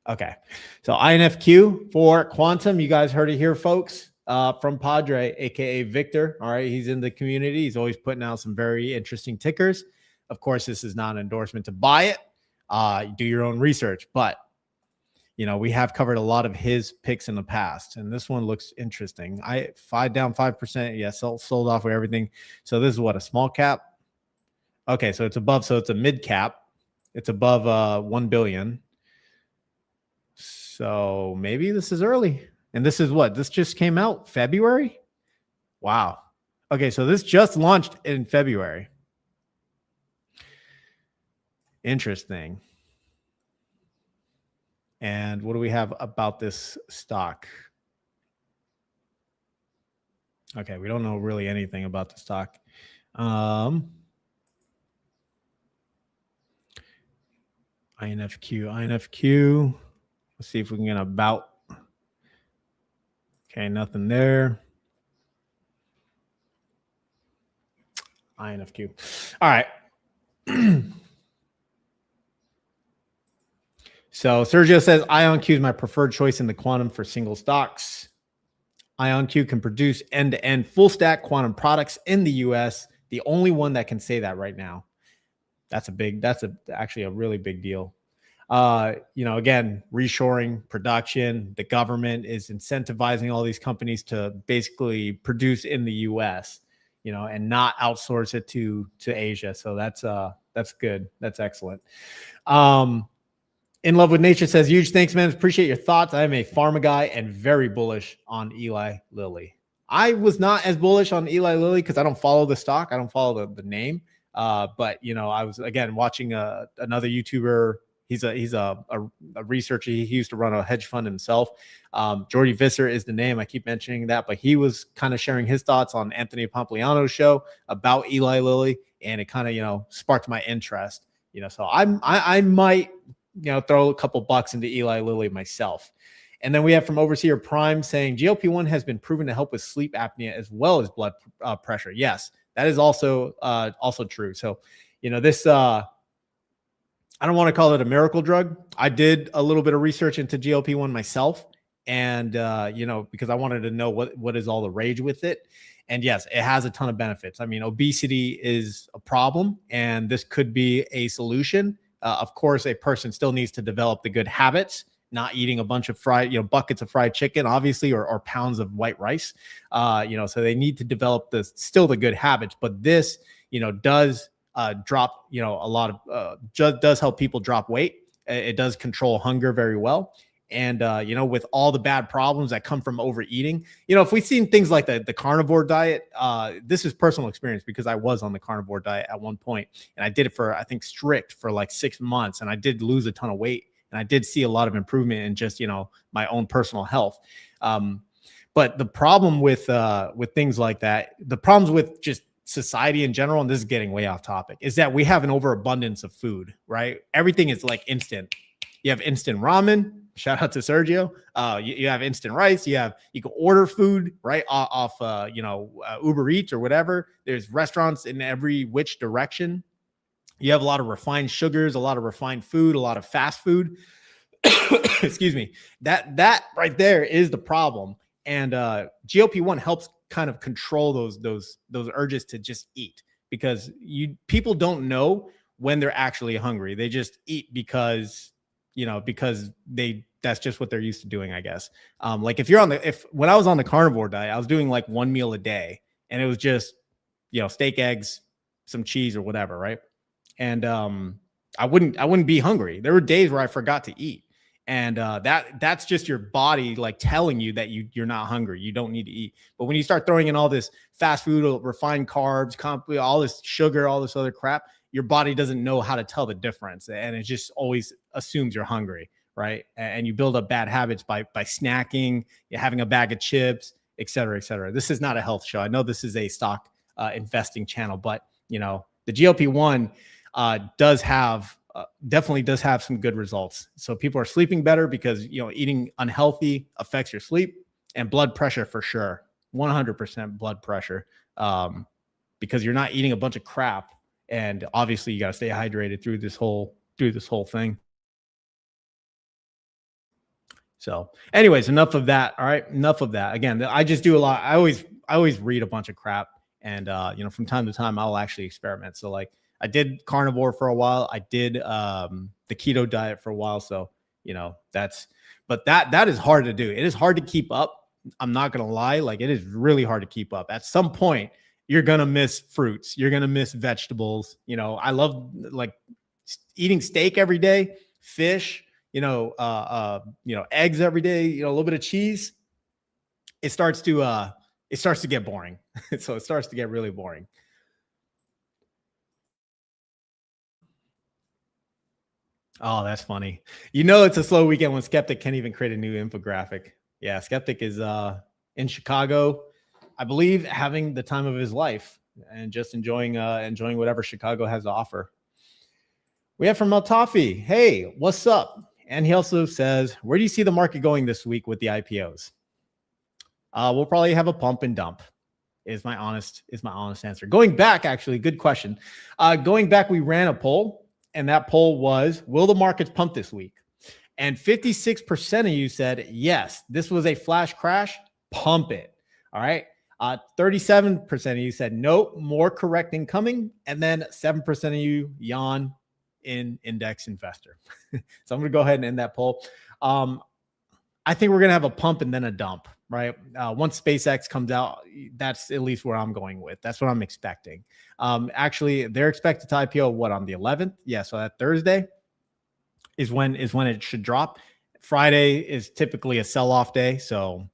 Okay. So INFQ for quantum. You guys heard it here, folks, from Padre, aka Victor. All right. He's in the community. He's always putting out some very interesting tickers. Of course, this is not an endorsement to buy it. Do your own research, but we have covered a lot of his picks in the past, and this one looks interesting. Down 5%. Yeah, sold off with everything. So this is what, a small cap? Okay, so it's above. So it's a mid cap. It's above 1 billion. So maybe this is early. And this is what? This just came out February. Wow. Okay, so this just launched in February. Interesting. And what do we have about this stock? Okay, we don't know really anything about the stock. INFQ. Let's see if we can get about. Okay, nothing there. INFQ. All right. So Sergio says IonQ is my preferred choice in the quantum for single stocks. IonQ can produce end-to-end full stack quantum products in the US. The only one that can say that right now. That's actually a really big deal. Again, reshoring production, the government is incentivizing all these companies to basically produce in the US, and not outsource it to Asia. So that's good. That's excellent. In Love with Nature says, huge thanks, man. Appreciate your thoughts. I am a pharma guy and very bullish on Eli Lilly. I was not as bullish on Eli Lilly because I don't follow the stock. I don't follow the name. But I was again watching another YouTuber. He's a researcher. He used to run a hedge fund himself. Jordy Visser is the name. I keep mentioning that, but he was kind of sharing his thoughts on Anthony Pompliano's show about Eli Lilly, and it kind of sparked my interest. So I might throw a couple bucks into Eli Lilly myself. And then we have from Overseer Prime saying GLP-1 has been proven to help with sleep apnea as well as blood pressure. Yes, that is also true. So this. I don't want to call it a miracle drug. I did a little bit of research into GLP-1 myself, and because I wanted to know what is all the rage with it. And yes, it has a ton of benefits. I mean, obesity is a problem, and this could be a solution. Of course, a person still needs to develop the good habits, not eating a bunch of fried, buckets of fried chicken, obviously, or pounds of white rice. So they need to develop still the good habits. But this, does drop, a lot of does help people drop weight. It does control hunger very well. And, with all the bad problems that come from overeating, if we've seen things like the carnivore diet, this is personal experience because I was on the carnivore diet at one point, and I did it for, I think, strict for like 6 months, and I did lose a ton of weight, and I did see a lot of improvement in just, my own personal health. But the problem with things like that, the problems with just society in general, and this is getting way off topic, is that we have an overabundance of food, right? Everything is like instant. You have instant ramen. Shout out to Sergio. You have instant rice. You can order food right off Uber Eats or whatever. There's restaurants in every which direction. You have a lot of refined sugars, a lot of refined food, a lot of fast food. Excuse me. That right there is the problem. And GLP-1 helps kind of control those urges to just eat, because people don't know when they're actually hungry. They just eat because that's just what they're used to doing, I guess. Like when I was on the carnivore diet, I was doing like one meal a day, and it was just, steak, eggs, some cheese or whatever. Right. And I wouldn't be hungry. There were days where I forgot to eat. And that's just your body like telling you that you're not hungry. You don't need to eat. But when you start throwing in all this fast food, refined carbs, all this sugar, all this other crap, your body doesn't know how to tell the difference, and it just always assumes you're hungry, right? And you build up bad habits by snacking, having a bag of chips, et cetera, et cetera. This is not a health show. I know this is a stock investing channel, but the GLP-1 definitely does have some good results. So people are sleeping better because eating unhealthy affects your sleep, and blood pressure for sure, 100% blood pressure, because you're not eating a bunch of crap, and obviously you got to stay hydrated through this whole thing. So, anyways, enough of that. All right, enough of that. Again, I just do a lot. I always read a bunch of crap, and from time to time I'll actually experiment. So like, I did carnivore for a while. I did the keto diet for a while. So, but that is hard to do. It is hard to keep up. I'm not going to lie. Like, it is really hard to keep up. At some point, you're going to miss fruits. You're going to miss vegetables. I love like eating steak every day, fish, eggs every day, a little bit of cheese. It starts to get boring. So it starts to get really boring. Oh, that's funny. It's a slow weekend when Skeptic can't even create a new infographic. Yeah, Skeptic is in Chicago, I believe, having the time of his life and just enjoying whatever Chicago has to offer. We have from Maltafi. Hey, what's up? And he also says, where do you see the market going this week with the IPOs? We'll probably have a pump and dump. Is my honest answer. Going back, actually, good question. Going back, we ran a poll. And that poll was, will the markets pump this week? And 56% of you said, yes, this was a flash crash, pump it. All right. 37% of you said, nope, more correcting coming. And then 7% of you yawn in index investor. So I'm going to go ahead and end that poll. I think we're going to have a pump and then a dump, right? Once SpaceX comes out, that's at least where I'm going with. That's what I'm expecting. Actually, they're expected to IPO on the 11th? Yeah, so that Thursday is when it should drop. Friday is typically a sell-off day, so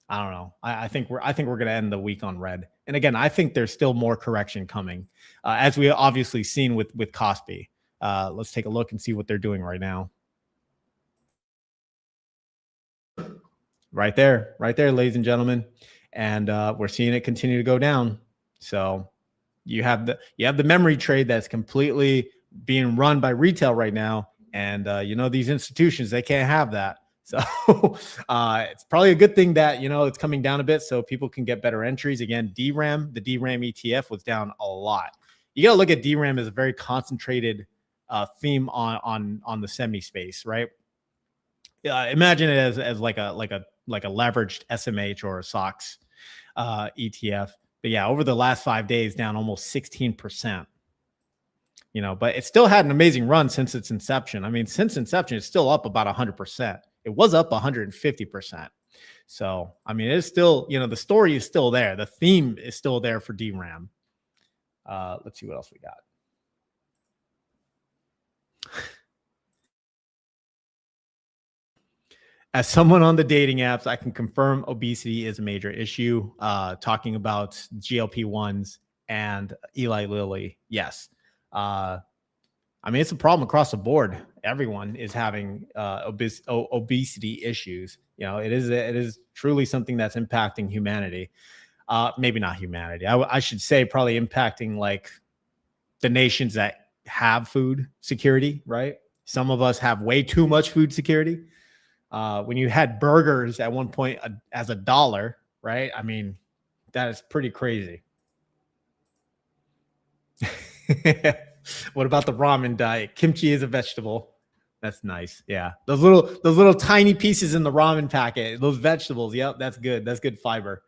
I don't know. I think we're going to end the week on red. And again, I think there's still more correction coming, as we obviously seen with Kospi. Let's take a look and see what they're doing right now. Right there, ladies and gentlemen. And we're seeing it continue to go down. So you have the memory trade that's completely being run by retail right now. And these institutions, they can't have that. So it's probably a good thing that it's coming down a bit so people can get better entries. Again, DRAM, the DRAM ETF was down a lot. You got to look at DRAM as a very concentrated theme on the semi space, right? Imagine it as like a leveraged SMH or a SOX ETF. But yeah, over the last 5 days, down almost 16%. But it still had an amazing run since its inception. I mean, since inception, it's still up about 100%. It was up 150%. So, I mean, it's still, the story is still there. The theme is still there for DRAM. Let's see what else we got. As someone on the dating apps, I can confirm obesity is a major issue. Talking about GLP-1s and Eli Lilly. Yes. I mean, it's a problem across the board. Everyone is having obesity issues. It is truly something that's impacting humanity. Maybe not humanity. I should say probably impacting like the nations that have food security, right? Some of us have way too much food security. When you had burgers at one point as $1, right? I mean, that is pretty crazy. What about the ramen diet? Kimchi is a vegetable. That's nice. Yeah. Those little tiny pieces in the ramen packet, those vegetables. Yep. That's good. That's good fiber.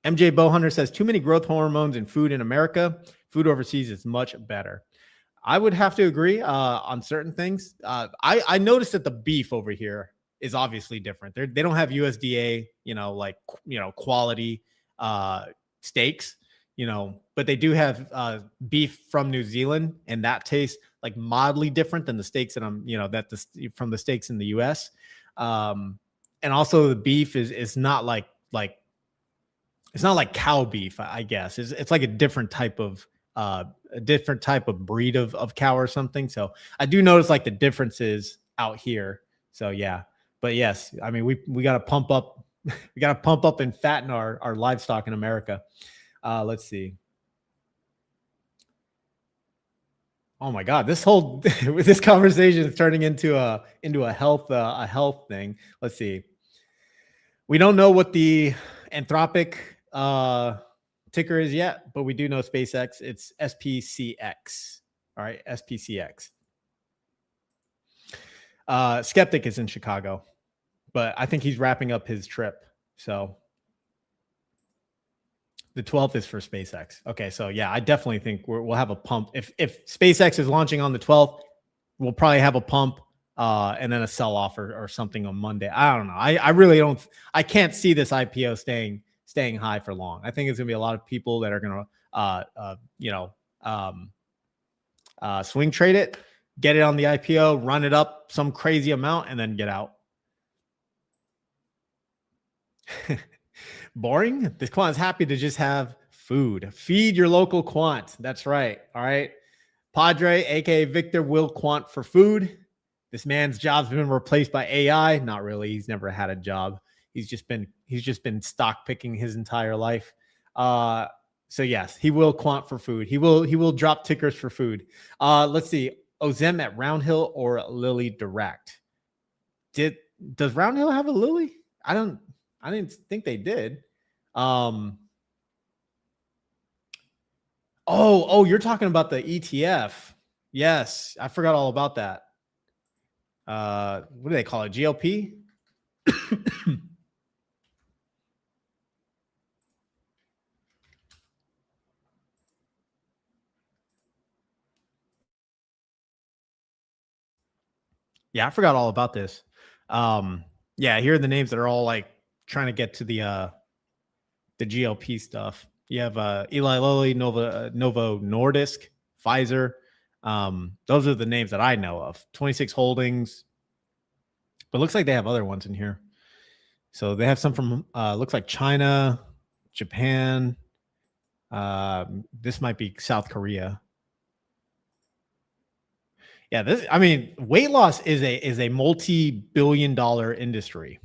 MJ Bowhunter says too many growth hormones in food in America. Food overseas is much better. I would have to agree on certain things. I noticed that the beef over here is obviously different. They don't have USDA, quality steaks. but they do have beef from New Zealand, and that tastes like mildly different than the steaks that from the steaks in the US. And also the beef is not like it's not like cow beef, I guess. It's like a different type of breed of cow or something. So I do notice like the differences out here. So yeah, but yes, I mean we got to pump up, and fatten our livestock in America. Let's see. Oh my God, this conversation is turning into a health thing. Let's see. We don't know what the Anthropic ticker is yet, but we do know SpaceX. It's SPCX. All right, SPCX. Skeptic is in Chicago, but I think he's wrapping up his trip. So the 12th is for SpaceX. Okay, so yeah, I definitely think we'll have a pump. If SpaceX is launching on the 12th, we'll probably have a pump and then a sell-off or something on Monday. I don't know. I really don't. I can't see this IPO staying high for long. I think it's gonna be a lot of people that are gonna swing trade it, get it on the IPO, run it up some crazy amount, and then get out. Boring? This quant is happy to just have food. Feed your local quant. That's right. All right. Padre, aka Victor, will quant for food. This man's job's been replaced by AI. Not really. He's never had a job. He's just been stock picking his entire life. So yes, he will quant for food. He will drop tickers for food. Let's see. OZEM at Roundhill or Lilly Direct. Does Roundhill have a Lilly? I didn't think they did. Oh, you're talking about the ETF. Yes, I forgot all about that. What do they call it? GLP? Yeah, I forgot all about this. Yeah, here are the names that are all like trying to get to the GLP stuff. You have Eli Lilly, Novo Nordisk, Pfizer. Those are the names that I know of. 26 Holdings. But it looks like they have other ones in here. So they have some from looks like China, Japan. This might be South Korea. Yeah, weight loss is a multi-billion-dollar industry.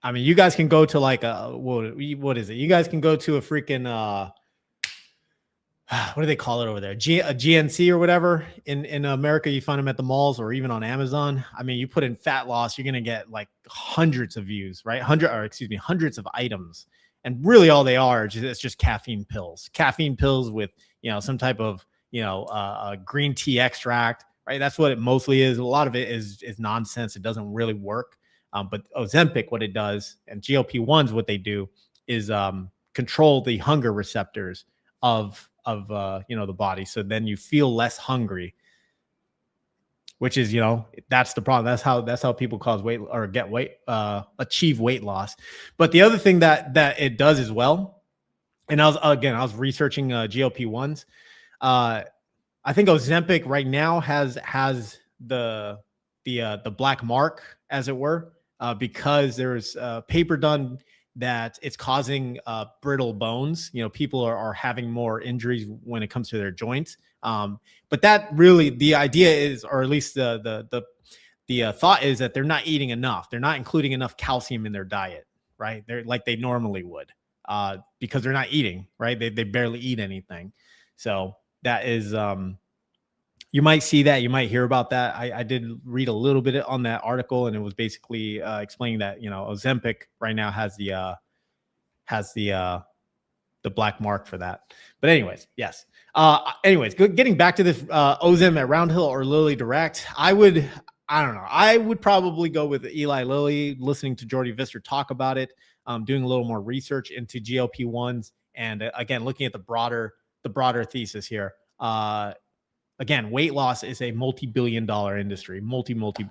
I mean, you guys can go to like what is it? You guys can go to a freaking what do they call it over there? A GNC or whatever in America. You find them at the malls or even on Amazon. I mean, you put in fat loss, you're gonna get like hundreds of views, right? Hundreds of items, and really all they are it's just caffeine pills. Caffeine pills with some type of green tea extract. Right, that's what it mostly is. A lot of it is nonsense. It doesn't really work. But Ozempic, what it does, and GLP-1s, what they do is control the hunger receptors of the body. So then you feel less hungry, which is that's the problem. That's how people cause weight or achieve weight loss. But the other thing that it does as well, and I was researching GLP-1s. I think Ozempic right now has the black mark, as it were, because there's a paper done that it's causing brittle bones. People are having more injuries when it comes to their joints. But that really, the idea is, or at least the thought is, that they're not eating enough. They're not including enough calcium in their diet, right? They're like they normally would, because they're not eating, right? They barely eat anything. So that is, you might see that, you might hear about that. I did read a little bit on that article, and it was basically explaining that Ozempic right now has the black mark for that. But anyways, yes. Getting back to this Ozem at Roundhill or Lilly Direct, I don't know. I would probably go with Eli Lilly, listening to Jordy Visser talk about it, doing a little more research into GLP-1s, and again, looking at the broader thesis here. Again, weight loss is a multi-billion-dollar industry,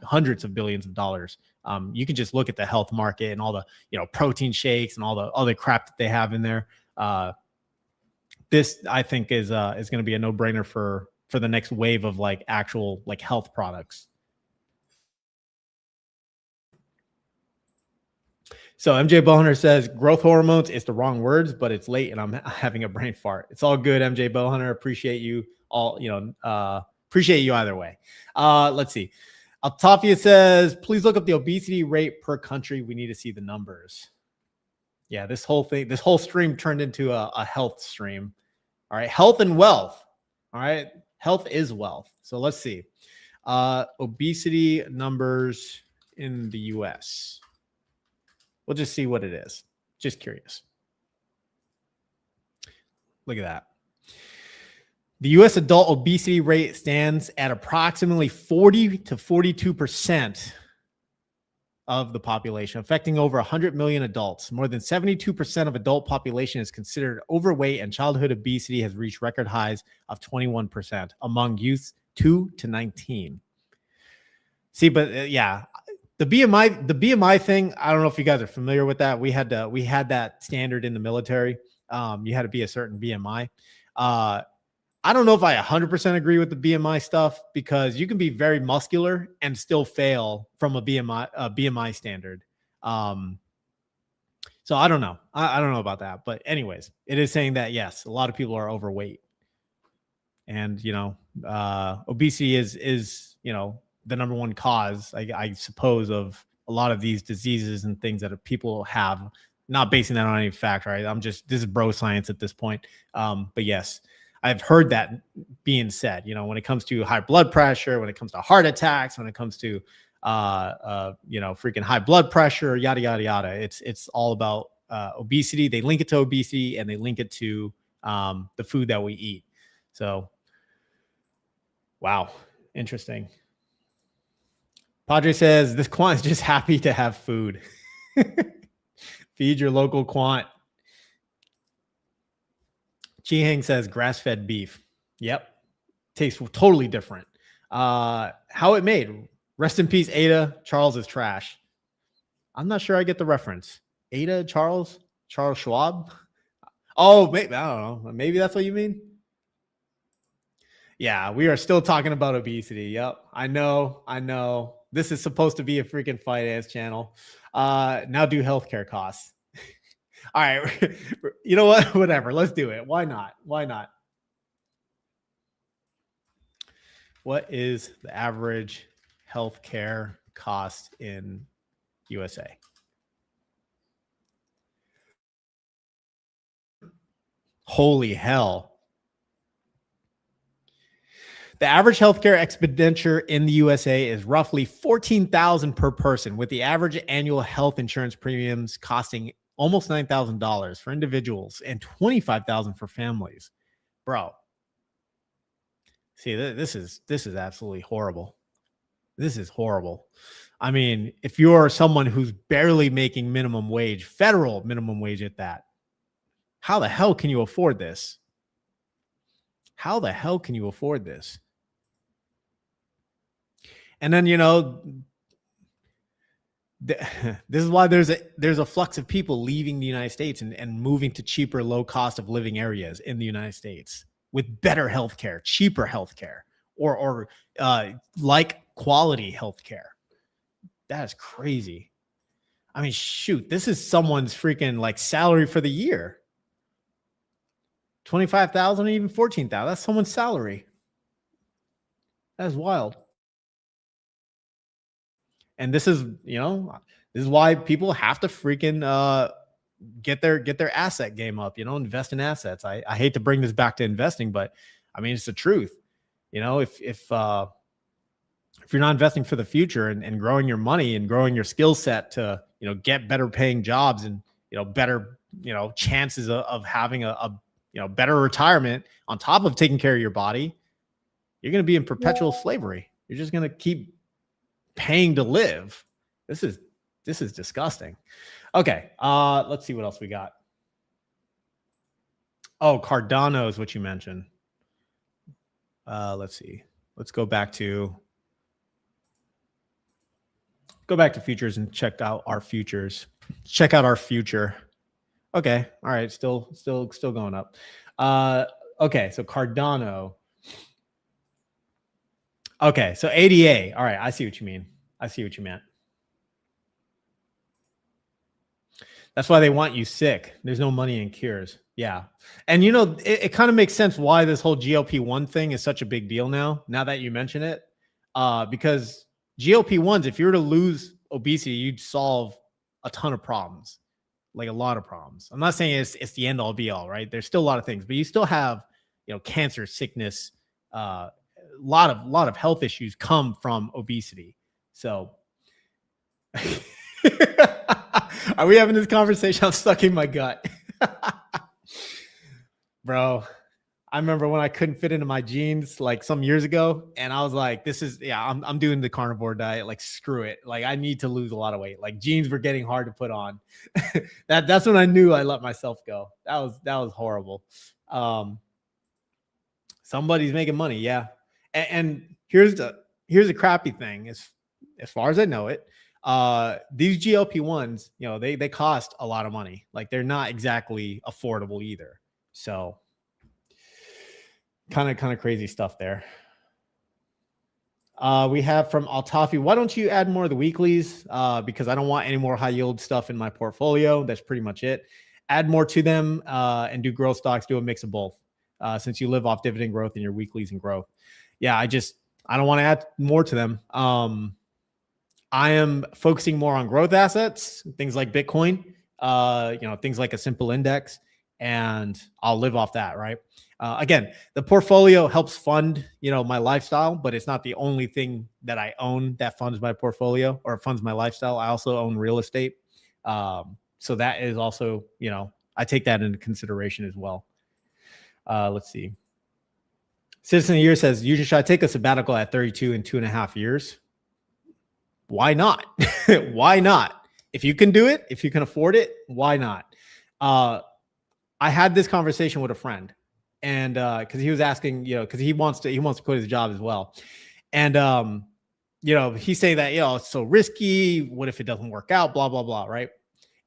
hundreds of billions of dollars. You can just look at the health market and all the protein shakes and all the other crap that they have in there. this I think is going to be a no-brainer for the next wave of like actual like health products. So MJ Bowhunter says growth hormones is the wrong words, but it's late and I'm having a brain fart. It's all good, MJ Bowhunter. Appreciate you all, appreciate you either way. Let's see. Altafia says, please look up the obesity rate per country. We need to see the numbers. Yeah, this whole stream turned into a health stream. All right, health and wealth. All right, health is wealth. So let's see. Obesity numbers in the US. We'll just see what it is. Just curious. Look at that. The U.S. adult obesity rate stands at approximately 40 to 42% of the population, affecting over 100 million adults. More than 72% of adult population is considered overweight, and childhood obesity has reached record highs of 21% among youth 2 to 19. See, but yeah. The BMI thing, I don't know if you guys are familiar with that. We had that standard in the military. You had to be a certain BMI. I don't know if I 100% agree with the BMI stuff, because you can be very muscular and still fail from a BMI standard. So I don't know. I don't know about that. But anyways, it is saying that, yes, a lot of people are overweight. And, obesity is the number one cause, I suppose, of a lot of these diseases and things that people have. Not basing that on any fact, right? This is bro science at this point. But yes, I've heard that being said, when it comes to high blood pressure, when it comes to heart attacks, when it comes to, freaking high blood pressure, yada, yada, yada. It's all about obesity. They link it to obesity and they link it to the food that we eat. So, wow. Interesting. Padre says, this quant is just happy to have food. Feed your local quant. Chihang says, grass-fed beef. Yep. Tastes totally different. How it made. Rest in peace, Ada. Charles is trash. I'm not sure I get the reference. Ada, Charles Schwab? Oh, maybe, I don't know. Maybe that's what you mean? Yeah, we are still talking about obesity. Yep. I know. This is supposed to be a freaking finance channel. Now do healthcare costs. All right. You know what? Whatever. Let's do it. Why not? What is the average healthcare cost in USA? Holy hell. The average healthcare expenditure in the USA is roughly $14,000 per person, with the average annual health insurance premiums costing almost $9,000 for individuals and $25,000 for families. Bro, see, this is absolutely horrible. This is horrible. I mean, if you're someone who's barely making minimum wage, federal minimum wage at that, how the hell can you afford this? How the hell can you afford this? And then, this is why there's a flux of people leaving the United States and moving to cheaper, low cost of living areas in the United States with better healthcare, cheaper healthcare, or like quality healthcare. That is crazy. I mean, shoot, this is someone's freaking like salary for the year. 25,000 or even 14,000. That's someone's salary. That's wild. And this is, this is why people have to freaking get their asset game up, invest in assets. I hate to bring this back to investing, but I mean, it's the truth. If you're not investing for the future and growing your money and growing your skill set to, get better paying jobs and, better, chances of having a better retirement on top of taking care of your body, you're going to be in perpetual slavery. You're just going to keep paying to live. This is disgusting. Okay. Let's see what else we got. Oh, Cardano is what you mentioned. Let's see. Let's go back to futures and check out our futures. Check out our future. Okay. All right. Still going up. Okay, so Cardano. Okay, so ADA. All right, I see what you mean. I see what you meant. That's why they want you sick. There's no money in cures. Yeah. And you know, it kind of makes sense why this whole GLP-1 thing is such a big deal now that you mention it. Because GLP-1s, if you were to lose obesity, you'd solve a ton of problems, like a lot of problems. I'm not saying it's the end all be all, right? There's still a lot of things, but you still have, you know, cancer, sickness, a lot of health issues come from obesity. So are we having this conversation? I'm stuck in my gut. Bro, I remember when I couldn't fit into my jeans like some years ago, and I was like, I'm doing the carnivore diet. Like, screw it. Like, I need to lose a lot of weight. Like, jeans were getting hard to put on. That's when I knew I let myself go. That was horrible. Somebody's making money. Yeah. And here's the crappy thing as far as I know it. These GLP-1s, you know, they cost a lot of money. Like, they're not exactly affordable either. So kind of crazy stuff there. We have from Altafi, why don't you add more of the weeklies? Because I don't want any more high yield stuff in my portfolio. That's pretty much it. Add more to them and do growth stocks, do a mix of both. Since you live off dividend growth in your weeklies and growth. Yeah, I don't want to add more to them. I am focusing more on growth assets, things like Bitcoin, you know, things like a simple index, and I'll live off that, right? Again, the portfolio helps fund, you know, my lifestyle, but it's not the only thing that I own that funds my portfolio or funds my lifestyle. I also own real estate. So that is also, you know, I take that into consideration as well. Let's see. Citizen of the Year says, usually should I take a sabbatical at 32 in 2.5 years? Why not? Why not? If you can do it, if you can afford it, why not? I had this conversation with a friend, and because he was asking, you know, because he wants to quit his job as well, and you know, he's saying that, you know, it's so risky. What if it doesn't work out? Blah blah blah, right?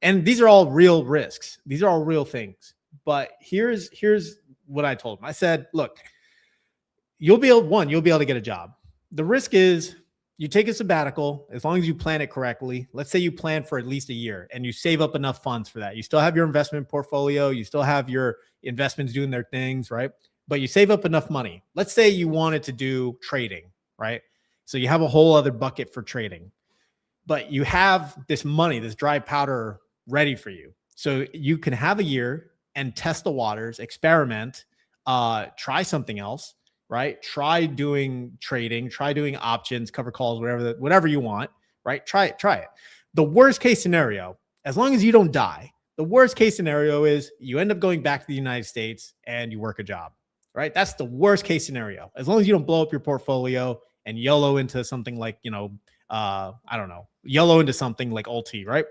And these are all real risks. These are all real things. But here's what I told him. I said, look, you'll be able to get a job. The risk is you take a sabbatical, as long as you plan it correctly. Let's say you plan for at least a year and you save up enough funds for that. You still have your investment portfolio. You still have your investments doing their things, right? But you save up enough money. Let's say you wanted to do trading, right? So you have a whole other bucket for trading, but you have this money, this dry powder ready for you. So you can have a year and test the waters, experiment, try something else, right? Try doing trading, try doing options, cover calls, whatever you want, right? Try it. The worst case scenario, as long as you don't die, the worst case scenario is you end up going back to the United States and you work a job, right? That's the worst case scenario. As long as you don't blow up your portfolio and YOLO into something like, you know, I don't know, YOLO into something like Ulti, right?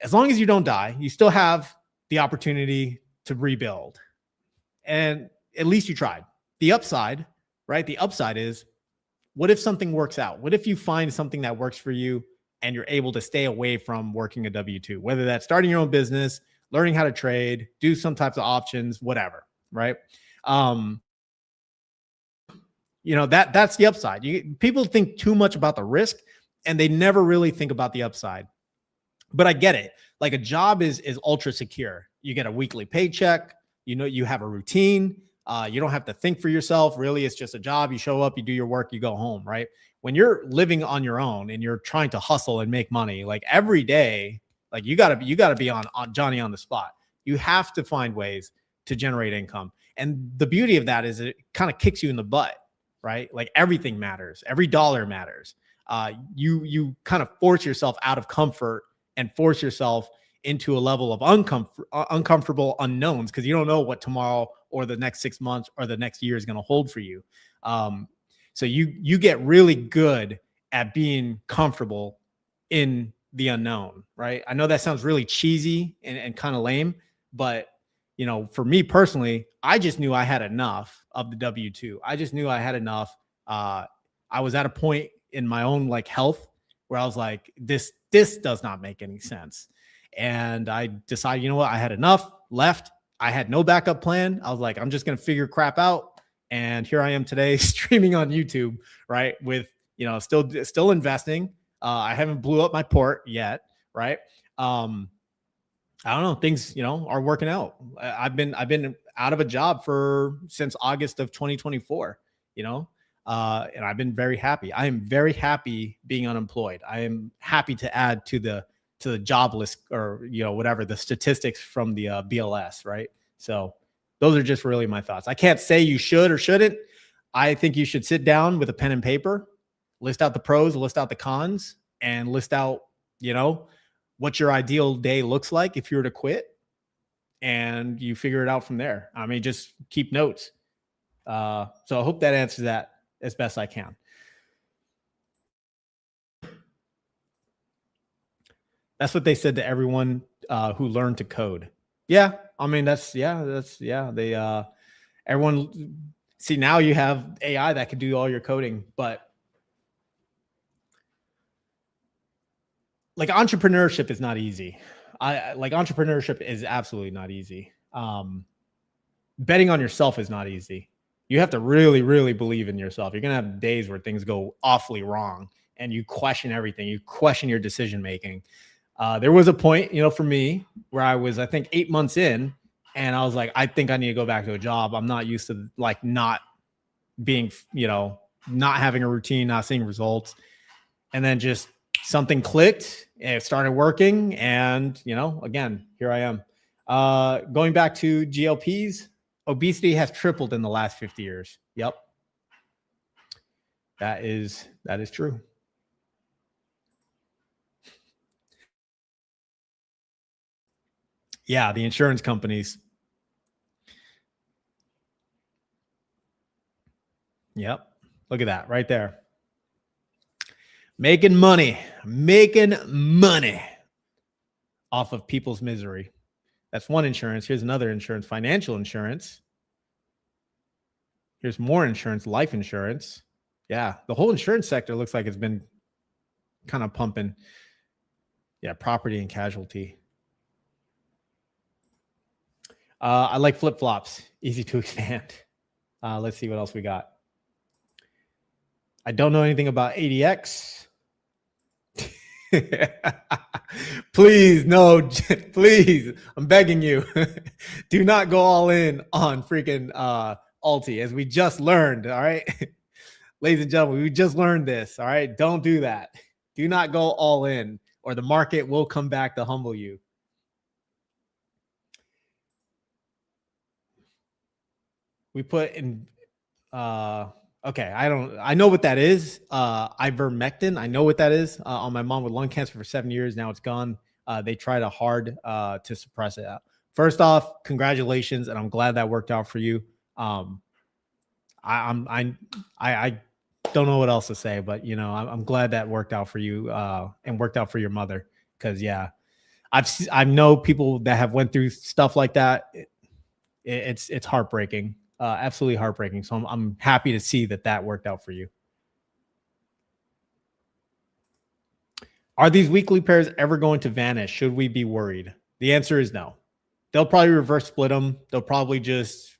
As long as you don't die, you still have the opportunity to rebuild. And at least you tried. The upside, right? The upside is, what if something works out? What if you find something that works for you and you're able to stay away from working a W-2, whether that's starting your own business, learning how to trade, do some types of options, whatever, right? You know, that's the upside. People think too much about the risk and they never really think about the upside. But I get it. Like, a job is ultra secure. You get a weekly paycheck. You know, you have a routine. You don't have to think for yourself. Really, it's just a job. You show up, you do your work, you go home, right? When you're living on your own and you're trying to hustle and make money, like every day, like you gotta be on Johnny on the spot. You have to find ways to generate income. And the beauty of that is it kind of kicks you in the butt, right? Like, everything matters. Every dollar matters. You kind of force yourself out of comfort and force yourself into a level of uncomfortable unknowns, because you don't know what tomorrow or the next 6 months or the next year is going to hold for you. So you get really good at being comfortable in the unknown, right? I know that sounds really cheesy and kind of lame, but you know, for me personally, I just knew I had enough of the W-2. I just knew I had enough. I was at a point in my own like health where I was like, this does not make any sense. And I decided, you know what, I had enough, left. I had no backup plan. I was like, I'm just going to figure crap out. And here I am today streaming on YouTube, right? With, you know, still investing. I haven't blew up my port yet, right? I don't know. Things, you know, are working out. I've been out of a job since August of 2024, you know, and I've been very happy. I am very happy being unemployed. I am happy to add to the jobless, or, you know, whatever the statistics from the BLS, right? So those are just really my thoughts. I can't say you should or shouldn't. I think you should sit down with a pen and paper, list out the pros, list out the cons, and list out, you know, what your ideal day looks like if you were to quit, and you figure it out from there. I mean, just keep notes. So I hope that answers that as best I can. That's what they said to everyone who learned to code. Yeah, I mean, they everyone, see, now you have AI that can do all your coding, but like entrepreneurship is not easy. Entrepreneurship is absolutely not easy. Betting on yourself is not easy. You have to really, really believe in yourself. You're going to have days where things go awfully wrong and you question everything. You question your decision making. There was a point, you know, for me where I was, I think, 8 months in, and I was like, I think I need to go back to a job. I'm not used to like not being, you know, not having a routine, not seeing results. And then just something clicked and it started working. And, you know, again, here I am. Going back to GLPs, obesity has tripled in the last 50 years. Yep. That is true. Yeah, the insurance companies. Yep. Look at that right there. Making money off of people's misery. That's one insurance. Here's another insurance, financial insurance. Here's more insurance, life insurance. Yeah, the whole insurance sector looks like it's been kind of pumping. Yeah, property and casualty. I like flip-flops, easy to expand. Let's see what else we got. I don't know anything about ADX. Please, no, please, I'm begging you. Do not go all in on freaking Alti, as we just learned, all right? Ladies and gentlemen, we just learned this, all right? Don't do that. Do not go all in, or the market will come back to humble you. We put in, okay, I know what that is. Ivermectin, I know what that is. On my mom with lung cancer for 7 years. Now it's gone. They tried hard to suppress it. First off, congratulations, and I'm glad that worked out for you. I don't know what else to say, but you know, I'm glad that worked out for you and worked out for your mother. Because yeah, I know people that have went through stuff like that. It's heartbreaking. Absolutely heartbreaking. So I'm happy to see that worked out for you. Are these weekly pairs ever going to vanish? Should we be worried? The answer is no. They'll probably reverse split them. They'll probably just,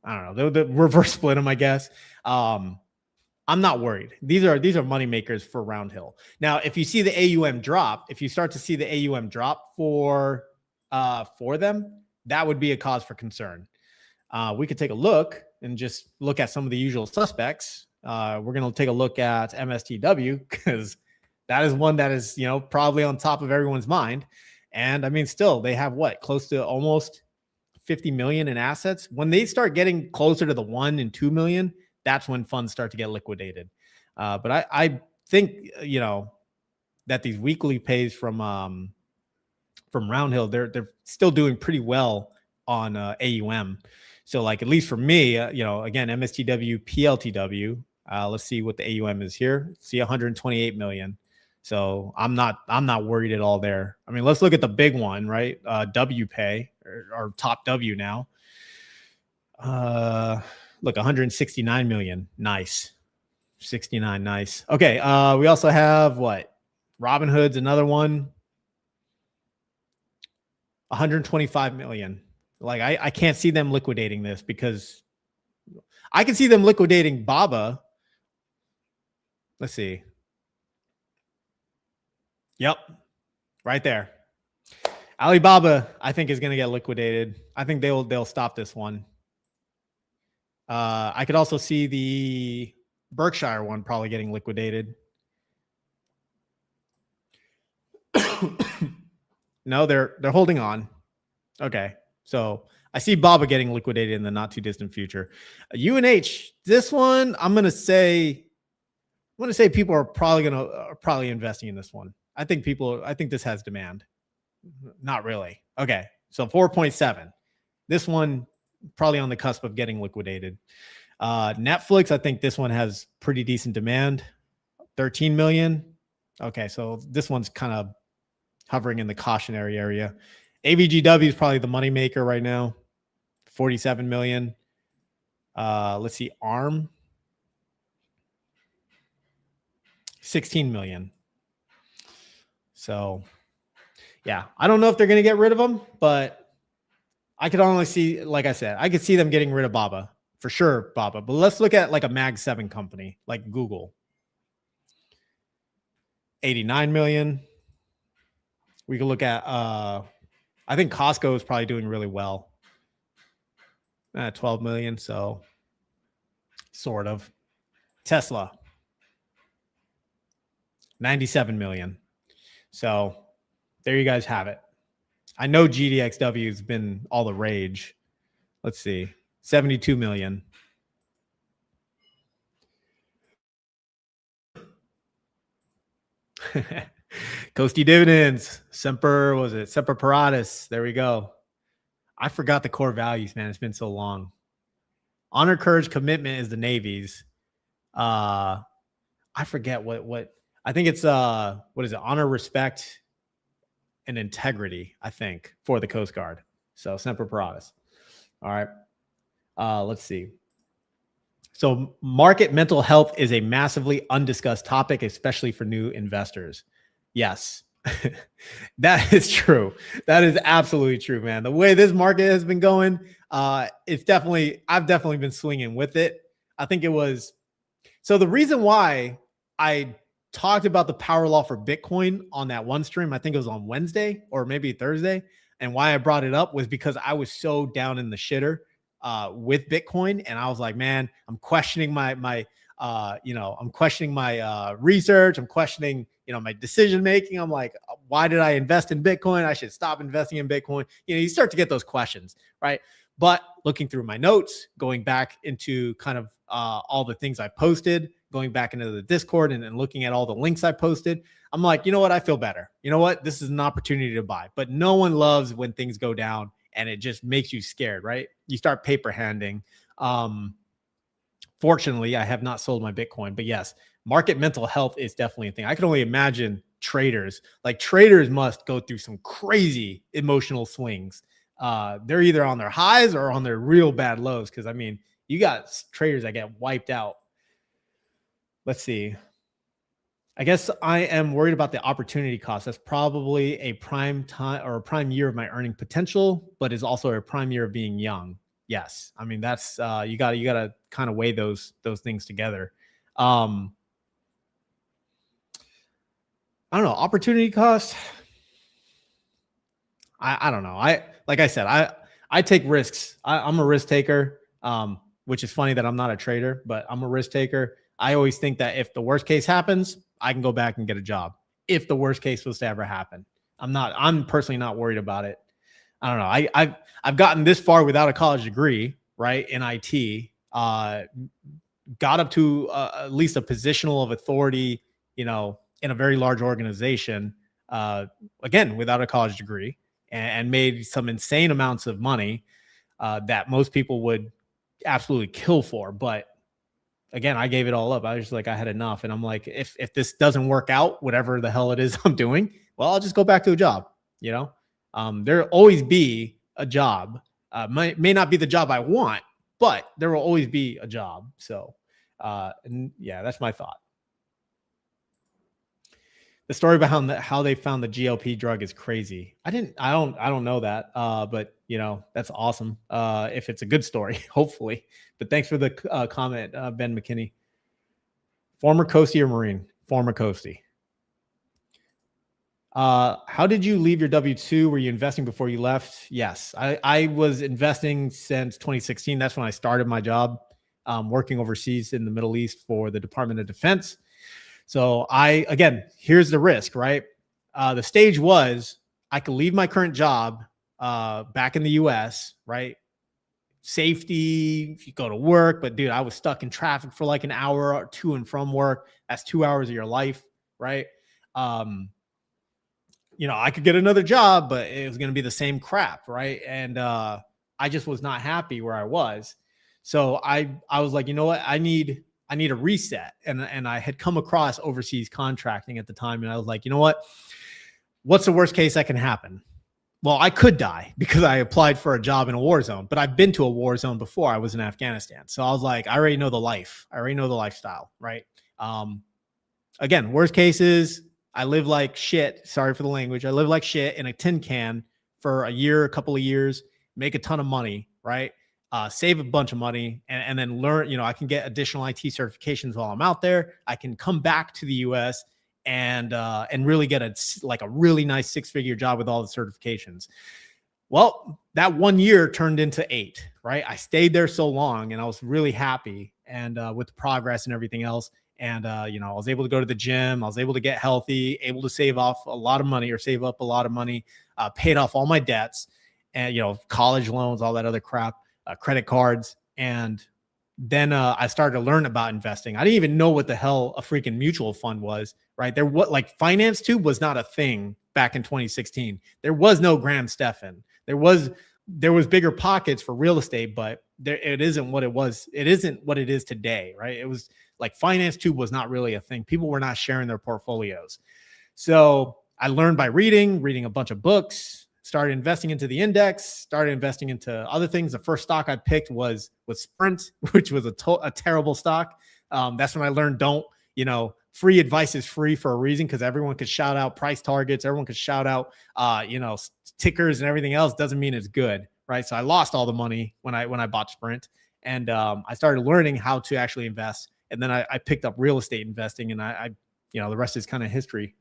I don't know, they'll reverse split them, I guess. I'm not worried. These are money makers for Round Hill. Now, if you see the AUM drop, if you start to see the AUM drop for them, that would be a cause for concern. We could take a look and just look at some of the usual suspects. We're going to take a look at MSTW because that is one that is, you know, probably on top of everyone's mind. And I mean, still, they have what, close to almost 50 million in assets. When they start getting closer to the 1 and 2 million, that's when funds start to get liquidated. But I think, you know, that these weekly pays from Round Hill, they're still doing pretty well on AUM. So like, at least for me, you know, again, MSTW, PLTW, let's see what the AUM is here. See 128 million. So I'm not worried at all there. I mean, let's look at the big one, right? WPay or top W now. Look, 169 million. Nice. 69. Nice. Okay. We also have what? Robinhood's another one. 125 million. Like I can't see them liquidating this because I can see them liquidating Baba. Let's see. Yep. Right there. Alibaba, I think, is going to get liquidated. I think they'll stop this one. I could also see the Berkshire one probably getting liquidated. No, they're holding on. Okay. So I see Baba getting liquidated in the not too distant future. UNH, this one, I'm going to say people are probably investing in this one. I think this has demand. Not really. Okay. So 4.7. This one probably on the cusp of getting liquidated. Netflix, I think this one has pretty decent demand. 13 million. Okay. So this one's kind of hovering in the cautionary area. AVGW is probably the moneymaker right now. 47 million. Let's see. ARM. 16 million. So, yeah, I don't know if they're going to get rid of them, but I could only see, like I said, I could see them getting rid of Baba for sure. Baba, but let's look at like a Mag 7 company like Google. 89 million. We could look at, I think Costco is probably doing really well. 12 million. So, sort of. Tesla. 97 million. So there you guys have it. I know GDXW has been all the rage. Let's see. 72 million. Coasty dividends. Semper Paratus. There we go. I forgot the core values, man. It's been so long. Honor, courage, commitment is the Navy's. I forget what I think it's what is it? Honor, respect, and integrity, I think, for the Coast Guard. So Semper Paratus. All right. Let's see. So market mental health is a massively undiscussed topic, especially for new investors. Yes. That is true. That is absolutely true, man. The way this market has been going, I've definitely been swinging with it. I think it was, so the reason why I talked about the power law for Bitcoin on that one stream, I think it was on Wednesday or maybe Thursday. And why I brought it up was because I was so down in the shitter with Bitcoin. And I was like, man, I'm questioning my research. I'm questioning, my decision making. I'm like, why did I invest in Bitcoin? I should stop investing in Bitcoin. You start to get those questions, right? But looking through my notes, going back into kind of all the things I posted, going back into the Discord and looking at all the links I posted, I'm like, you know what? I feel better. You know what? This is an opportunity to buy. But no one loves when things go down and it just makes you scared, right? You start paper handing. Fortunately, I have not sold my Bitcoin, but yes, market mental health is definitely a thing. I can only imagine traders must go through some crazy emotional swings. They're either on their highs or on their real bad lows. Cause I mean, you got traders that get wiped out. Let's see. I guess I am worried about the opportunity cost. That's probably a prime time or a prime year of my earning potential, but is also a prime year of being young. Yes. I mean, that's, you gotta kind of weigh those things together. I don't know. Opportunity cost. I don't know. Like I said, I take risks. I'm a risk taker, which is funny that I'm not a trader, but I'm a risk taker. I always think that if the worst case happens, I can go back and get a job. If the worst case was to ever happen, I'm personally not worried about it. I don't know. I've gotten this far without a college degree, right? In IT, got up to at least a positional of authority, in a very large organization, again, without a college degree, and made some insane amounts of money that most people would absolutely kill for. But again, I gave it all up. I was just like, I had enough. And I'm like, if this doesn't work out, whatever the hell it is I'm doing, well, I'll just go back to a job, there'll always be a job. May not be the job I want, but there will always be a job. So, and yeah, that's my thought. The story behind how they found the GLP drug is crazy. I don't know that. But you know, that's awesome. If it's a good story, hopefully. But thanks for the comment, Ben McKinney. Former Coastie or Marine? Former Coastie. How did you leave your W-2? Were you investing before you left? Yes, I was investing since 2016. That's when I started my job, working overseas in the Middle East for the Department of Defense. So again, here's the risk, right? The stage was I could leave my current job back in the US, right? Safety, if you go to work, but dude, I was stuck in traffic for like an hour to and from work. That's 2 hours of your life, right? You know, I could get another job, but it was going to be the same crap, right? And I just was not happy where I was. So I was like, you know what? I need a reset. And I had come across overseas contracting at the time. And I was like, you know what? What's the worst case that can happen? Well, I could die because I applied for a job in a war zone, but I've been to a war zone before. I was in Afghanistan. So I was like, I already know the life. I already know the lifestyle, right? Again, worst case is I live like shit. Sorry for the language. I live like shit in a tin can for a year, a couple of years, make a ton of money, right? Save a bunch of money and then learn, you know, I can get additional IT certifications while I'm out there. I can come back to the US and really get a really nice 6-figure job with all the certifications. Well, that 1 year turned into 8, right? I stayed there so long and I was really happy and with the progress and everything else. And, you know, I was able to go to the gym. I was able to get healthy, able to save up a lot of money, paid off all my debts and, you know, college loans, all that other crap, credit cards. And then I started to learn about investing. I didn't even know what the hell a freaking mutual fund was, right? Finance Tube was not a thing back in 2016. There was no Graham Stephan. There was bigger pockets for real estate, but it isn't what it was. It isn't what it is today, right? It was like Finance Tube was not really a thing. People were not sharing their portfolios. So I learned by reading a bunch of books, started investing into the index, started investing into other things. The first stock I picked was Sprint, which was a terrible stock. That's when I learned free advice is free for a reason, because everyone could shout out price targets. Everyone could shout out, tickers and everything else. Doesn't mean it's good, right? So I lost all the money when I bought Sprint, and I started learning how to actually invest. And then I picked up real estate investing, and I the rest is kind of history.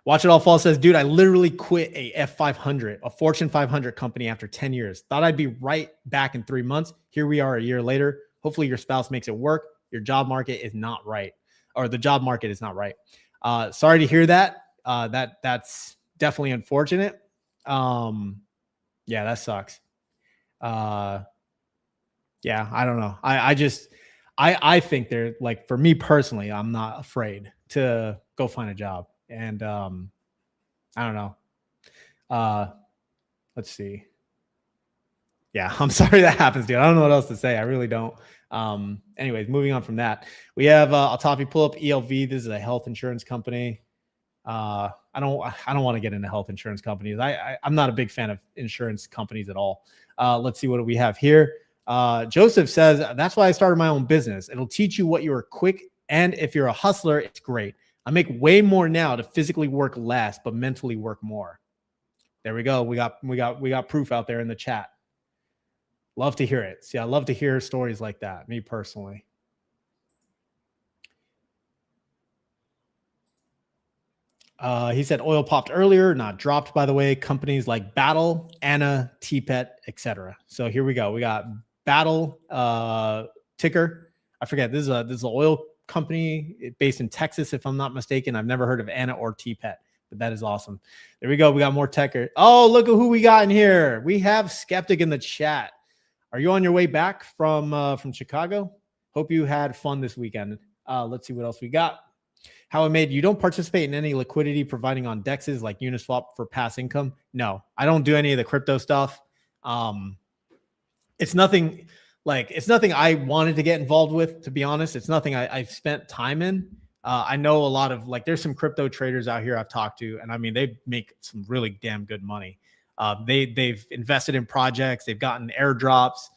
Watch It All Fall says, dude, I literally quit a F500, a Fortune 500 company after 10 years. Thought I'd be right back in 3 months. Here we are a year later. Hopefully your spouse makes it work. Your job market is not right, or the job market is not right. Sorry to hear that. That's definitely unfortunate. Yeah, that sucks. Yeah, I don't know. I think they're like, for me personally, I'm not afraid to go find a job. And I don't know. Let's see. Yeah, I'm sorry that happens, dude. I don't know what else to say. I really don't. Anyways, moving on from that, we have Altafi pull up ELV. This is a health insurance company. I don't want to get into health insurance companies. I'm not a big fan of insurance companies at all. Let's see what we have here. Joseph says, that's why I started my own business. It'll teach you what you're quick. And if you're a hustler, it's great. I make way more now to physically work less, but mentally work more. There we go. We got proof out there in the chat. Love to hear it. See, I love to hear stories like that, me personally. He said oil popped earlier, not dropped, by the way. Companies like Battle, Anna, TPET, etc. So here we go. We got Battle ticker. I forget. This is an oil company based in Texas, if I'm not mistaken. I've never heard of Anna or TPET, but that is awesome. There we go. We got more techer. Oh, look at who we got in here. We have Skeptic in the chat. Are you on your way back from Chicago? Hope you had fun this weekend. Let's see what else we got. How I made, you don't participate in any liquidity providing on dexes like Uniswap for passive income? No, I don't do any of the crypto stuff. It's nothing I wanted to get involved with, to be honest. It's nothing I've spent time in. I know a lot of, there's some crypto traders out here I've talked to, and I mean, they make some really damn good money. They've invested in projects. They've gotten airdrops.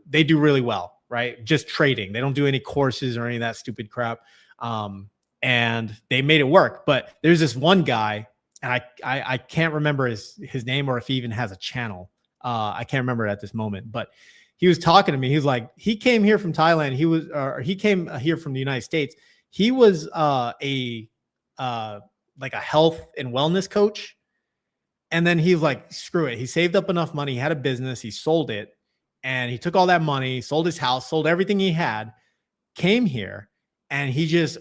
They do really well. right? Just trading. They don't do any courses or any of that stupid crap. And they made it work. But there's this one guy, and I can't remember his name or if he even has a channel. I can't remember it at this moment, but he was talking to me. He was like, he came here from Thailand. He came here from the United States. He was like a health and wellness coach. And then he was like, screw it. He saved up enough money. He had a business. He sold it. And he took all that money, sold his house, sold everything he had, came here, and he just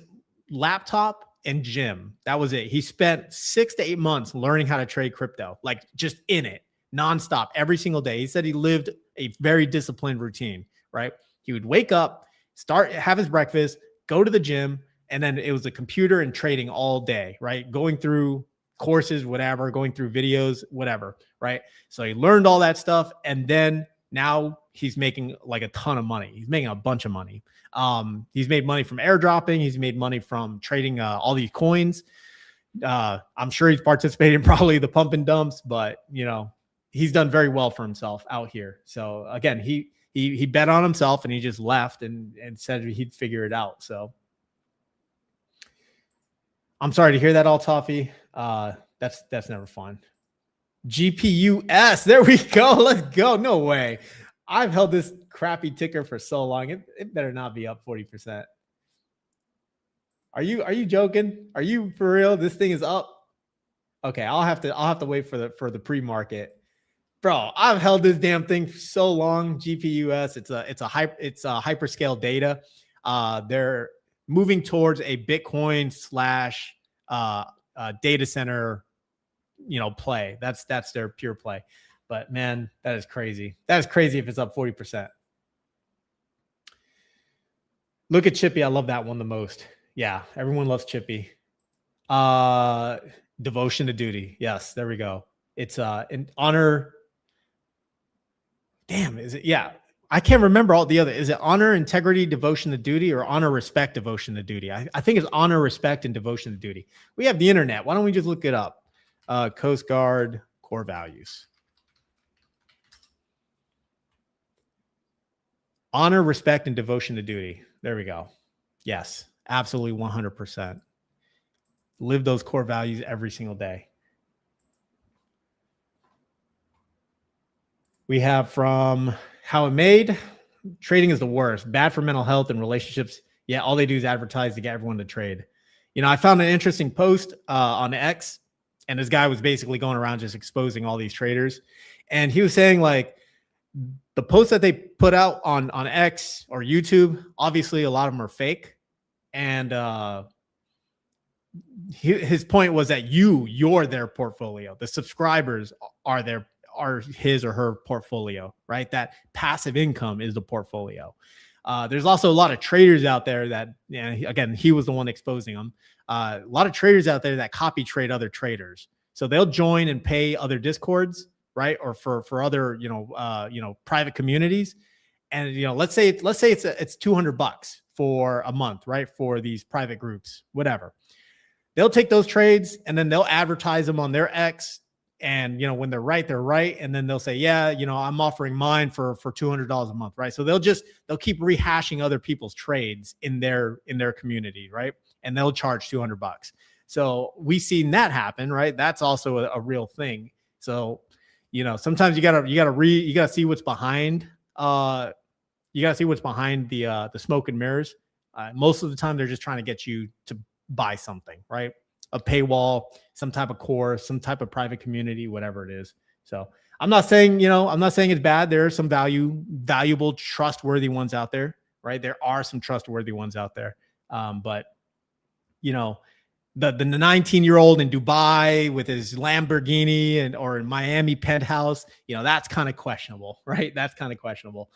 laptop and gym. That was it. He spent 6 to 8 months learning how to trade crypto, like just in it nonstop every single day. He said he lived a very disciplined routine, right? He would wake up, have his breakfast, go to the gym, and then it was a computer and trading all day, right? Going through courses, whatever, going through videos, whatever, right? So he learned all that stuff. And then now he's making like a ton of money. He's making a bunch of money. He's made money from airdropping. He's made money from trading all these coins. I'm sure he's participated in probably the pump and dumps, but he's done very well for himself out here. So again, he bet on himself and he just left and said he'd figure it out. So I'm sorry to hear that, all Toffee. That's never fun. GPUS. There we go. Let's go. No way. I've held this crappy ticker for so long. It better not be up 40%. Are you joking? Are you for real? This thing is up. Okay, I'll have to wait for the pre-market. Bro, I've held this damn thing for so long. GPUS. It's a hyperscale data. They're moving towards a Bitcoin / data center, play. That's their pure play. But man, that is crazy. That is crazy if it's up 40%. Look at Chippy. I love that one the most. Yeah, everyone loves Chippy. Devotion to duty. Yes, there we go. It's in honor. Damn, is it? Yeah. I can't remember all the other. Is it honor, integrity, devotion to duty, or honor, respect, devotion to duty? I think it's honor, respect, and devotion to duty. We have the internet. Why don't we just look it up? Coast Guard core values. Honor, respect, and devotion to duty. There we go. Yes, absolutely 100%. Live those core values every single day. We have from How It Made. Trading is the worst. Bad for mental health and relationships. Yeah, all they do is advertise to get everyone to trade. I found an interesting post on X, and this guy was basically going around just exposing all these traders. And he was saying, like, the posts that they put out on X or YouTube, obviously a lot of them are fake. And his point was that you're their portfolio. The subscribers are his or her portfolio, right? That passive income is the portfolio. There's also a lot of traders out there that, again, he was the one exposing them. A lot of traders out there that copy trade other traders. So they'll join and pay other Discords, right? Or for other, private communities. And, let's say it's $200 for a month, right? For these private groups, whatever. They'll take those trades and then they'll advertise them on their X. And, when they're right, they're right. And then they'll say, yeah, I'm offering mine for $200 a month. Right. So they'll keep rehashing other people's trades in their community. Right. And they'll charge $200. So we've seen that happen. Right. That's also a real thing. So, sometimes you gotta see what's behind. You gotta see what's behind the smoke and mirrors. Most of the time, they're just trying to get you to buy something. Right. A paywall, some type of course, some type of private community, whatever it is. So I'm not saying it's bad. There are some valuable, trustworthy ones out there, right? There are some trustworthy ones out there. But the 19-year-old in Dubai with his Lamborghini or in Miami penthouse, that's kind of questionable, right? That's kind of questionable.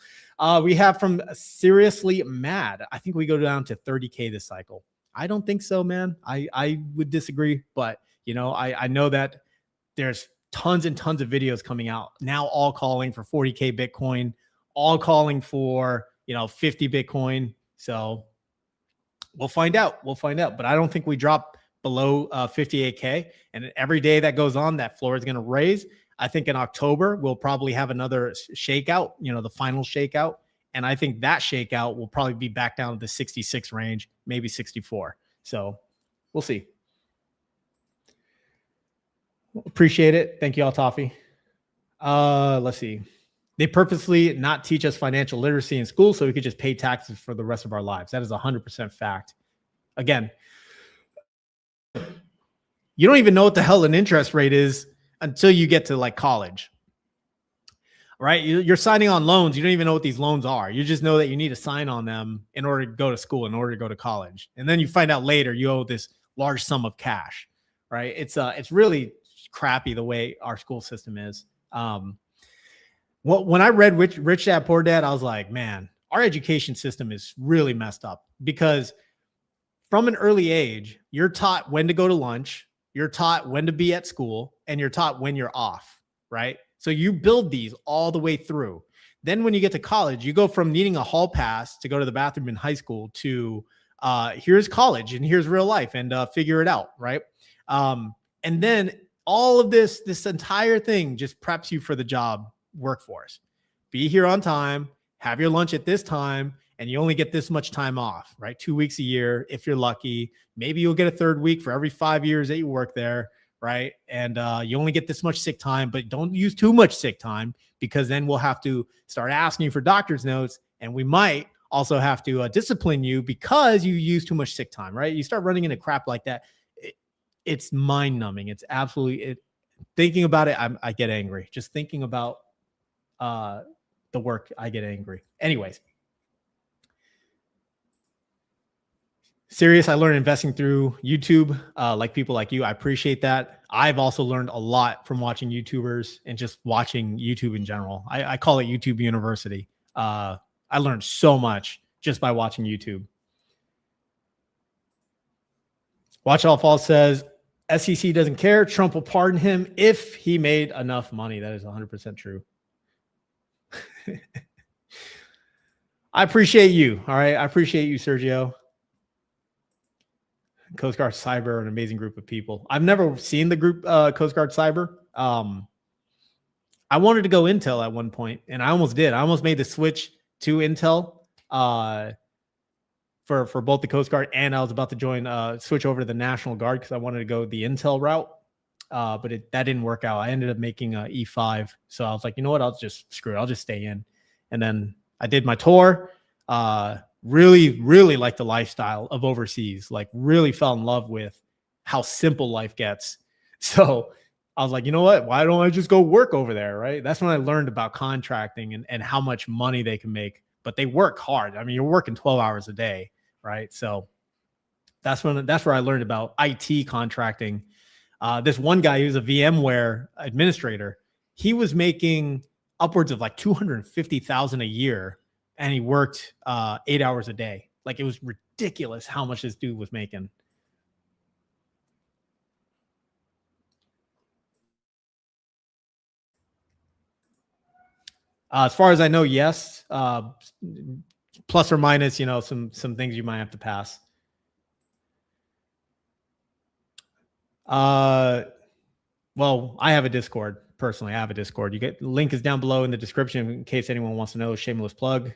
We have from Seriously Mad. I think we go down to 30K this cycle. I don't think so, man. I would disagree, but I know that there's tons and tons of videos coming out now, all calling for 40K Bitcoin, all calling for 50 Bitcoin. So we'll find out. But I don't think we drop below 58K. And every day that goes on, that floor is going to raise. I think in October we'll probably have another shakeout. The final shakeout, And I think that shakeout will probably be back down to the 66 range, maybe 64. So we'll see. Appreciate it. Thank you all, Toffee. Let's see. They purposely not teach us financial literacy in school so we could just pay taxes for the rest of our lives. That is 100% fact. Again, you don't even know what the hell an interest rate is until you get to like college, right? You're signing on loans. You don't even know what these loans are. You just know that you need to sign on them in order to go to school, in order to go to college. And then you find out later you owe this large sum of cash, right? It's really crappy the way our school system is. Well, when I read Rich Dad Poor Dad, I was like, man, our education system is really messed up, because from an early age, you're taught when to go to lunch, you're taught when to be at school, and you're taught when you're off, right? So you build these all the way through. Then when you get to college, you go from needing a hall pass to go to the bathroom in high school to here's college and here's real life, and figure it out, right? And then all of this entire thing just preps you for the job workforce. Be here on time, have your lunch at this time, and you only get this much time off, right? 2 weeks a year if you're lucky. Maybe you'll get a third week for every 5 years that you work there, right? And you only get this much sick time, but don't use too much sick time, because then we'll have to start asking you for doctor's notes, and we might also have to discipline you because you use too much sick time, right? You start running into crap like that. It's mind numbing. It's absolutely thinking about it. I get angry just thinking about the work. I get angry. Anyways, serious. I learned investing through YouTube, like people like you. I appreciate that. I've also learned a lot from watching YouTubers and just watching YouTube in general. I call it YouTube University. I learned so much just by watching YouTube. Watch All Fall says, SEC doesn't care. Trump will pardon him if he made enough money. That is 100% true. I appreciate you. All right. I appreciate you, Sergio. Coast Guard Cyber, an amazing group of people. I've never seen the group Coast Guard Cyber. I wanted to go Intel at one point, and I almost did. I almost made the switch to Intel for both the Coast Guard, and I was about to join switch over to the National Guard because I wanted to go the Intel route. But that didn't work out. I ended up making E5. So I was like, you know what? I'll just screw it. I'll just stay in. And then I did my tour. Really, really liked the lifestyle of overseas. Like, really fell in love with how simple life gets. So I was like, you know what? Why don't I just go work over there, right? That's when I learned about contracting and how much money they can make. But they work hard. I mean, you're working 12 hours a day, right? So that's where I learned about IT contracting. This one guy who's a VMware administrator, he was making upwards of like $250,000 a year, and he worked 8 hours a day. Like, it was ridiculous how much this dude was making. As far as I know, yes. Plus or minus, some things you might have to pass. Well, I have a Discord. Personally, I have a Discord. Link is down below in the description in case anyone wants to know. Shameless plug.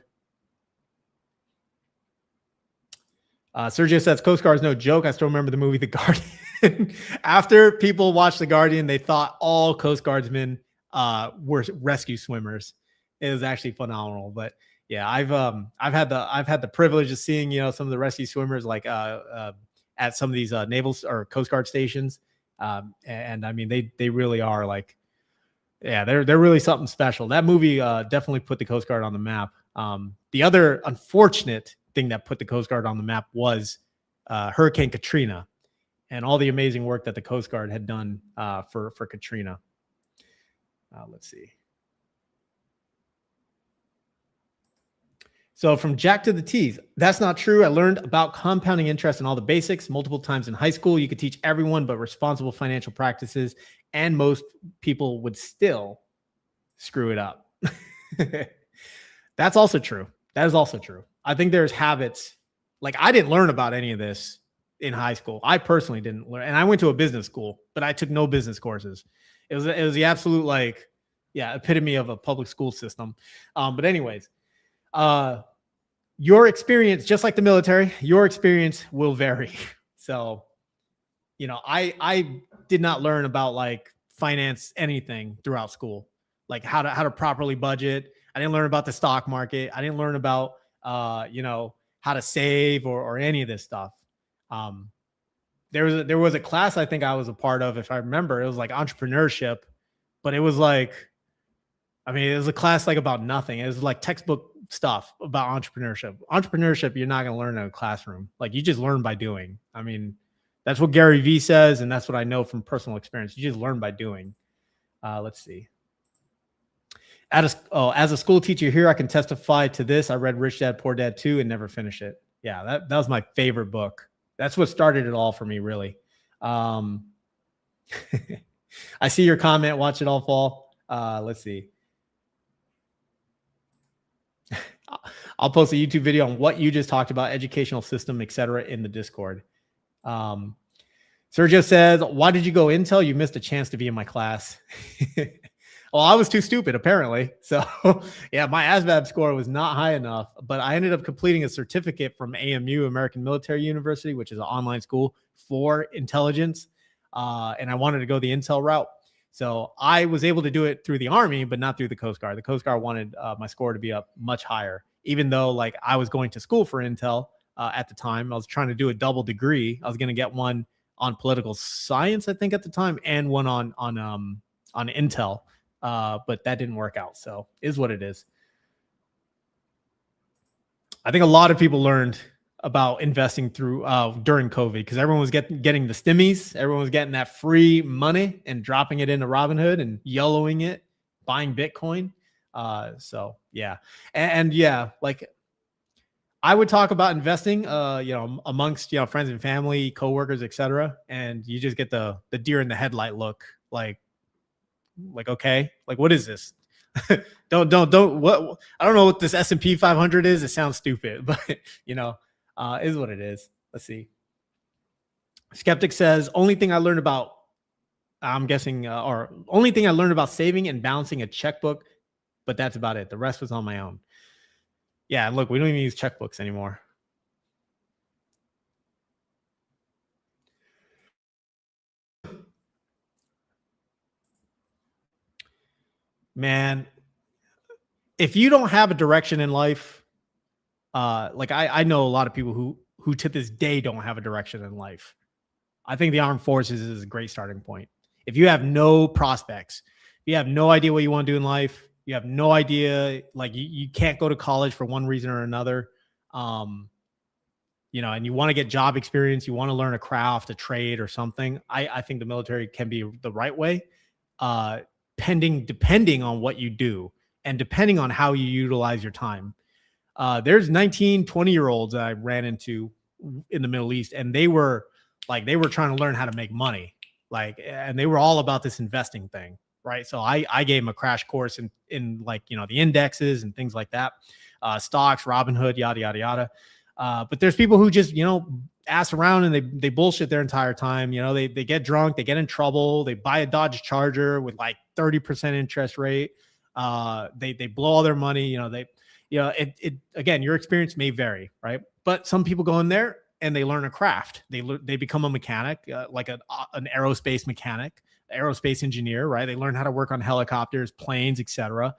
Sergio says, Coast Guard is no joke. I still remember the movie The Guardian. After people watched The Guardian, they thought all Coast Guardsmen were rescue swimmers. It was actually phenomenal. But yeah, I've had the privilege of seeing some of the rescue swimmers like at some of these naval or Coast Guard stations, and I mean they really are like, yeah, they're really something special. That movie definitely put the Coast Guard on the map. The other unfortunate thing that put the Coast Guard on the map was Hurricane Katrina, and all the amazing work that the Coast Guard had done for Katrina. Let's see. So from Jack to the T's, that's not true. I learned about compounding interest and all the basics multiple times in high school. You could teach everyone but responsible financial practices, and most people would still screw it up. That's also true. That is also true. I think there's habits. Like, I didn't learn about any of this in high school. I personally didn't learn. And I went to a business school, but I took no business courses. It was the absolute, like, yeah, epitome of a public school system. But anyways, Your experience, just like the military, your experience will vary. So, you know, I did not learn about like finance anything throughout school, like how to properly budget. I didn't learn about the stock market. I didn't learn about you know, how to save or any of this stuff. There was a class I think I was a part of, if I remember, it was like entrepreneurship, but it was like, I mean, it was a class like about nothing. It was like textbook stuff about entrepreneurship. Entrepreneurship, you're not going to learn in a classroom. Like you just learn by doing. I mean, that's what Gary Vee says, and that's what I know from personal experience. You just learn by doing. Let's see. As a school teacher here, I can testify to this. I read Rich Dad, Poor Dad 2 and never finished it. Yeah, that was my favorite book. That's what started it all for me, really. I see your comment. Watch it all fall. Let's see. I'll post a YouTube video on what you just talked about, educational system, etc., in the Discord. Sergio says, why did you go Intel? You missed a chance to be in my class. Well, I was too stupid, apparently. So, yeah, my ASVAB score was not high enough, but I ended up completing a certificate from AMU, American Military University, which is an online school for intelligence. And I wanted to go the Intel route. So I was able to do it through the Army, but not through the Coast Guard. The Coast Guard wanted my score to be up much higher, even though like I was going to school for Intel at the time. I was trying to do a double degree. I was going to get one on political science, I think, at the time, and one on Intel. But that didn't work out. So is what it is. I think a lot of people learned about investing through during COVID because everyone was getting the stimmies. Everyone was getting that free money and dropping it into Robinhood and yellowing it, buying Bitcoin. So yeah. And yeah, like I would talk about investing, you know, amongst, you know, friends and family, coworkers, etc. And you just get the deer in the headlight look, like, okay, like, what is this? don't what, I don't know what this S&P 500 is. It sounds stupid, but you know, is what it is. Let's see. Skeptic says, only thing I learned about, I'm guessing, or only thing I learned about saving and balancing a checkbook, but that's about it. The rest was on my own. Yeah, look, we don't even use checkbooks anymore. Man, if you don't have a direction in life, like I know a lot of people who to this day don't have a direction in life. I think the armed forces is a great starting point. If you have no prospects, you have no idea what you want to do in life, you have no idea, like you can't go to college for one reason or another, you know, and you want to get job experience, you want to learn a craft, a trade or something, I think the military can be the right way, depending on what you do and depending on how you utilize your time. There's 19, 20-year-olds that I ran into in the Middle East, and they were trying to learn how to make money, like, and they were all about this investing thing, right? So I gave them a crash course in like, you know, the indexes and things like that, stocks, Robinhood, yada, yada, yada. But there's people who just, you know, ass around and they bullshit their entire time. You know, they get drunk, they get in trouble, they buy a Dodge Charger with like 30% interest rate. They blow all their money. You know, it again, your experience may vary, right? But some people go in there and they learn a craft. They become a mechanic, like an aerospace mechanic, aerospace engineer, right? They learn how to work on helicopters, planes, etc.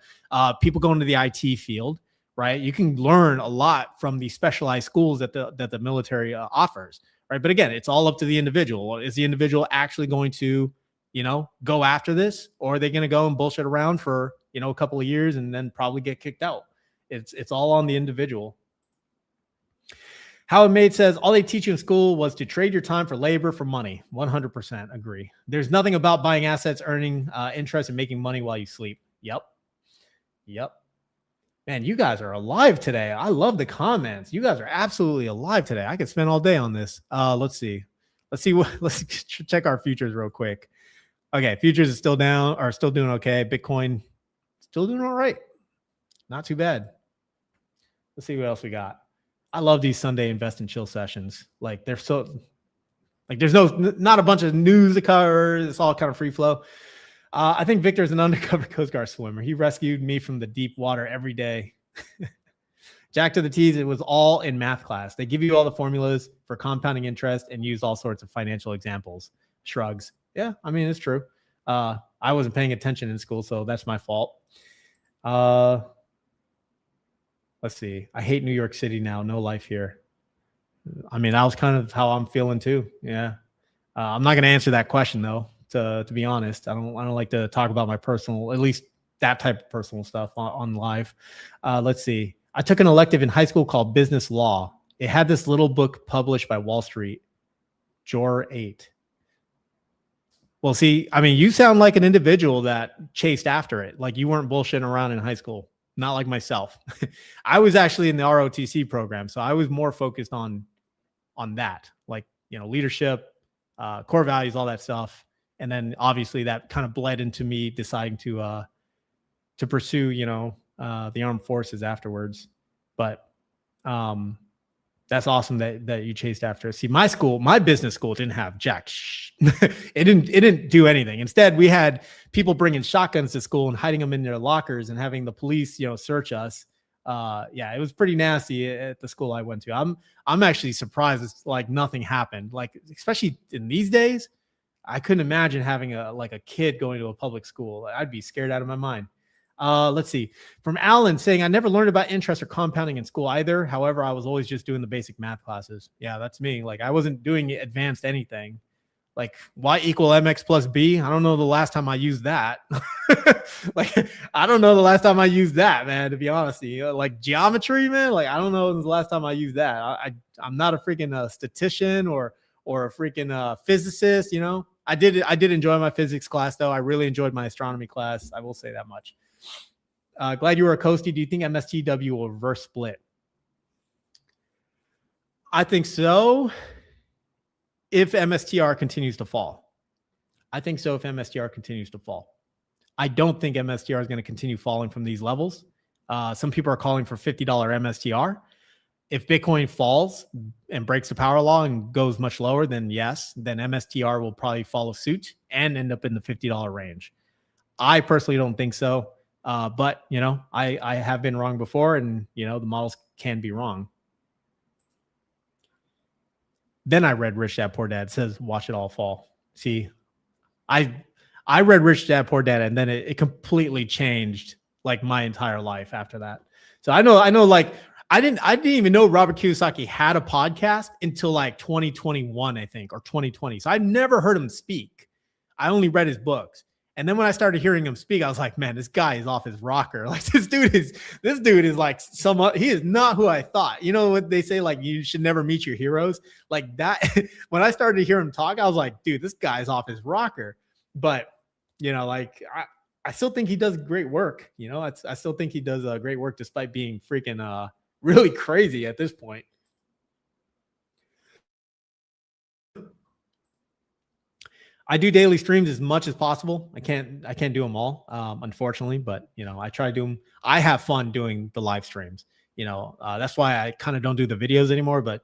People go into the IT field, right? You can learn a lot from the specialized schools that the military offers, right? But again, it's all up to the individual. Is the individual actually going to, you know, go after this, or are they going to go and bullshit around for, you know, a couple of years and then probably get kicked out? It's all on the individual. Howard Made says, all they teach you in school was to trade your time for labor for money. 100% agree. There's nothing about buying assets, earning interest, and making money while you sleep. Yep. Man, you guys are alive today. I love the comments. You guys are absolutely alive today. I could spend all day on this. Let's see. Let's check our futures real quick. Okay, futures is still down, or still doing okay. Bitcoin still doing all right. Not too bad. Let's see what else we got. I love these Sunday invest and chill sessions. Like, they're so, like, there's not a bunch of news to cover. It's all kind of free flow. I think Victor's an undercover Coast Guard swimmer. He rescued me from the deep water every day. Jack to the T's, it was all in math class. They give you all the formulas for compounding interest and use all sorts of financial examples. Shrugs. Yeah, I mean, it's true. I wasn't paying attention in school, so that's my fault. Let's see. I hate New York City now. No life here. I mean, that was kind of how I'm feeling too. Yeah. I'm not going to answer that question though, to be honest. I don't like to talk about my personal, at least that type of personal stuff on live. Let's see. I took an elective in high school called business law. It had this little book published by Wall Street, Jor 8. Well, see, I mean, you sound like an individual that chased after it. Like you weren't bullshitting around in high school. Not like myself. I was actually in the ROTC program. So I was more focused on that, like, you know, leadership, core values, all that stuff. And then obviously that kind of bled into me deciding to pursue, you know, the armed forces afterwards. But that's awesome that you chased after. See, my business school didn't have jack. It didn't do anything. Instead, we had people bringing shotguns to school and hiding them in their lockers and having the police, you know, search us. Yeah, it was pretty nasty at the school I went to. I'm actually surprised it's like nothing happened. Like, especially in these days, I couldn't imagine having a kid going to a public school. I'd be scared out of my mind. Let's see. From Alan saying, I never learned about interest or compounding in school either. However, I was always just doing the basic math classes. Yeah, that's me. Like I wasn't doing advanced anything. Like y equal mx plus b. I don't know the last time I used that. Like, I don't know the last time I used that, man, to be honest. Like geometry, man. Like, I don't know the last time I used that. I'm not a freaking statistician or a freaking physicist, you know. I did enjoy my physics class though. I really enjoyed my astronomy class. I will say that much. Glad you were a Coastie. Do you think MSTW will reverse split? I think so. If MSTR continues to fall. I think so if MSTR continues to fall. I don't think MSTR is going to continue falling from these levels. Some people are calling for $50 MSTR. If Bitcoin falls and breaks the power law and goes much lower, then yes, then MSTR will probably follow suit and end up in the $50 range. I personally don't think so. But, you know, I have been wrong before, and, you know, the models can be wrong. Then I read Rich Dad Poor Dad. It says, watch it all fall. See, I read Rich Dad Poor Dad, and then it completely changed like my entire life after that. So I know like I didn't even know Robert Kiyosaki had a podcast until like 2021, I think, or 2020. So I never heard him speak. I only read his books. And then when I started hearing him speak, I was like, man, this guy is off his rocker. Like this dude is like somewhat, he is not who I thought. You know what they say, like you should never meet your heroes. Like that, when I started to hear him talk, I was like, dude, this guy's off his rocker. But, you know, like I still think he does great work. You know, I still think he does great work despite being freaking really crazy at this point. I do daily streams as much as possible. I can't do them all, unfortunately, but you know, I try to do them. I have fun doing the live streams. You know, that's why I kind of don't do the videos anymore, but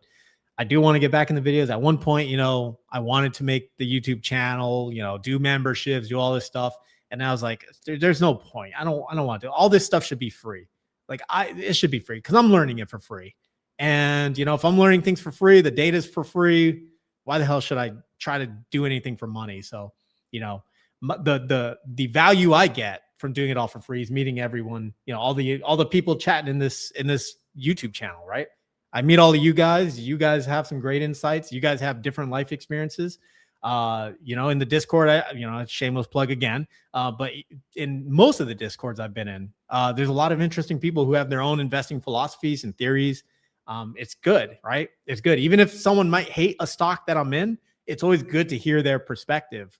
I do want to get back in the videos. At one point, you know, I wanted to make the YouTube channel, you know, do memberships, do all this stuff. And I was like, there's no point. I don't want to do all this stuff. Should be free. Like it should be free because I'm learning it for free. And, you know, if I'm learning things for free, the data's for free, why the hell should I try to do anything for money? So, you know, the value I get from doing it all for free is meeting everyone, you know, all the people chatting in this YouTube channel, right? I meet all of you guys. You guys have some great insights. You guys have different life experiences. You know, in the Discord, shameless plug again. But in most of the Discords I've been in, there's a lot of interesting people who have their own investing philosophies and theories. It's good, right? It's good. Even if someone might hate a stock that I'm in, it's always good to hear their perspective.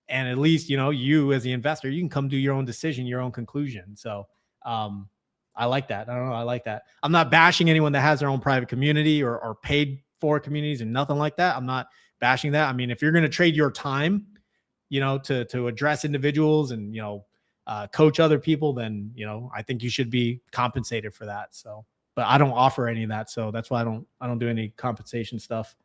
And at least, you know, you as the investor, you can come do your own decision, your own conclusion. So I like that. I don't know. I like that. I'm not bashing anyone that has their own private community or paid for communities and nothing like that. I'm not bashing that. I mean, if you're going to trade your time, you know, to address individuals and, you know, coach other people, then, you know, I think you should be compensated for that. So, but I don't offer any of that. So that's why I don't do any compensation stuff.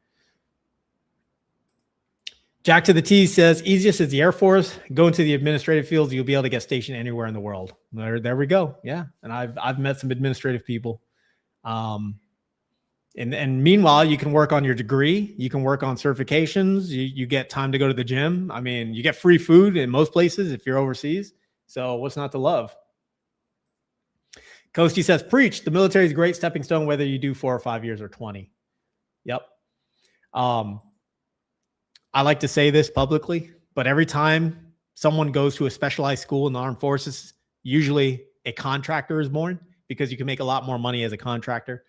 Jack to the T says, easiest is the Air Force. Go into the administrative fields. You'll be able to get stationed anywhere in the world. There we go. Yeah. And I've met some administrative people. And meanwhile, you can work on your degree. You can work on certifications. You get time to go to the gym. I mean, you get free food in most places if you're overseas. So what's not to love? Kosti says, preach. The military is a great stepping stone, whether you do 4 or 5 years or 20. Yep. I like to say this publicly, but every time someone goes to a specialized school in the armed forces, usually a contractor is born because you can make a lot more money as a contractor.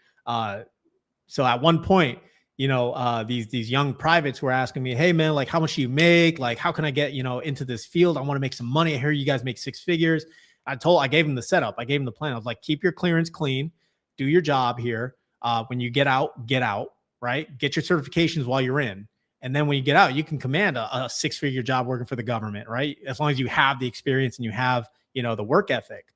So at one point, you know, these young privates were asking me, hey man, like how much do you make? Like, how can I get, you know, into this field? I want to make some money. I hear you guys make 6 figures. I gave him the setup. I gave him the plan. I was like, keep your clearance clean, do your job here. When you get out, right? Get your certifications while you're in. And then when you get out, you can command a 6-figure job working for the government, right? As long as you have the experience and you have, you know, the work ethic.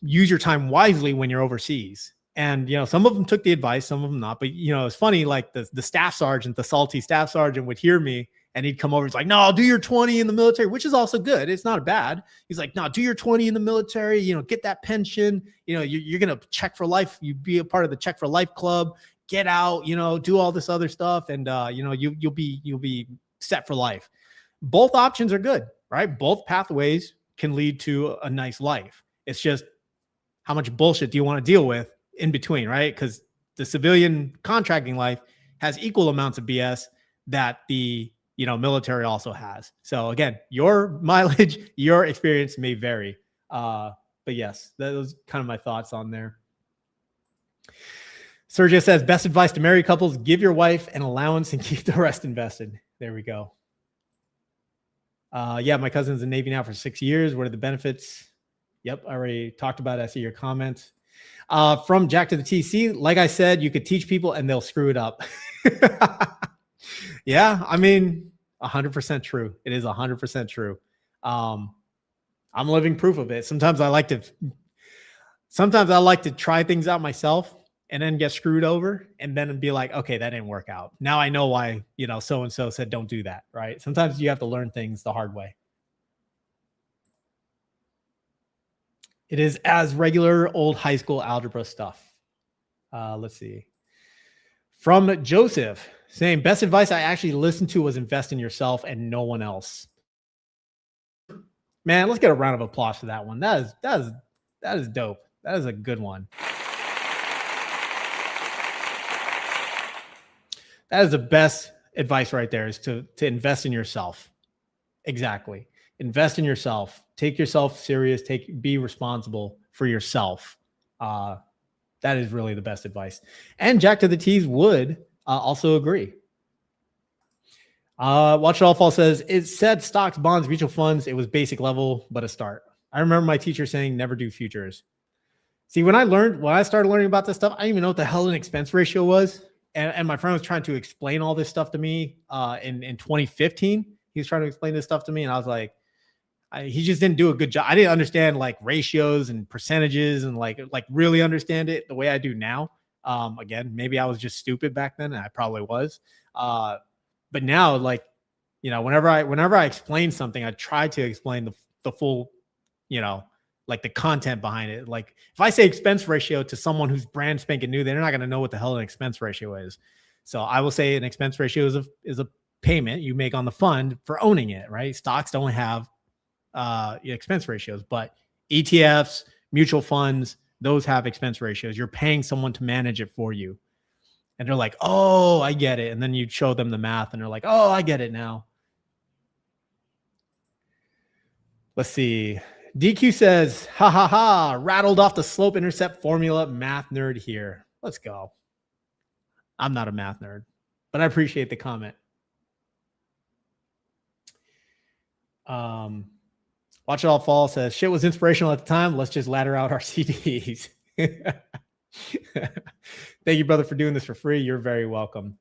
Use your time wisely when you're overseas. And, you know, some of them took the advice, some of them not. But, you know, it's funny, like the staff sergeant, the salty staff sergeant would hear me and he'd come over. He's like, no, do your 20 in the military, which is also good. It's not bad. He's like, no, do your 20 in the military, you know, get that pension. You know, you're going to check for life. You be a part of the Check for Life Club, get out, you know, do all this other stuff. And, you know, you'll be set for life. Both options are good, right? Both pathways can lead to a nice life. It's just how much bullshit do you want to deal with in between, right? Because the civilian contracting life has equal amounts of BS that the, you know, military also has. So again, your mileage, your experience may vary. But yes, that was kind of my thoughts on there. Sergio says, best advice to married couples, give your wife an allowance and keep the rest invested. There we go. Yeah, my cousin's in the Navy now for 6 years. What are the benefits? Yep, I already talked about it. I see your comments. From Jack to the TC, like I said, you could teach people and they'll screw it up. Yeah, I mean, 100% true. It is 100% true. I'm living proof of it. Sometimes I like to try things out myself and then get screwed over and then be like, okay, that didn't work out. Now I know why, you know, so-and-so said, don't do that, right? Sometimes you have to learn things the hard way. It is as regular old high school algebra stuff. Let's see. From Joseph saying, best advice I actually listened to was invest in yourself and no one else. Man, let's get a round of applause for that one. That is dope. That is a good one. That is the best advice right there, is to invest in yourself. Exactly. Invest in yourself. Take yourself serious. Be responsible for yourself. That is really the best advice. And Jack to the T's would also agree. Watch It All Fall says, it said stocks, bonds, mutual funds. It was basic level, but a start. I remember my teacher saying never do futures. See, when I started learning about this stuff, I didn't even know what the hell an expense ratio was. And my friend was trying to explain all this stuff to me in 2015. He was trying to explain this stuff to me. And I was like, he just didn't do a good job. I didn't understand like ratios and percentages and like really understand it the way I do now. Again, maybe I was just stupid back then, and I probably was. But now, like, you know, whenever I explain something, I try to explain the full, you know, like the content behind it. Like if I say expense ratio to someone who's brand spanking new, they're not going to know what the hell an expense ratio is. So I will say an expense ratio is a payment you make on the fund for owning it, right? Stocks don't have expense ratios, but ETFs, mutual funds, those have expense ratios. You're paying someone to manage it for you. And they're like, oh, I get it. And then you show them the math and they're like, oh, I get it now. Let's see. DQ says, ha ha ha, rattled off the slope intercept formula, math nerd here. Let's go. I'm not a math nerd, but I appreciate the comment. Watch It All Fall says, shit was inspirational at the time. Let's just ladder out our CDs. Thank you, brother, for doing this for free. You're very welcome.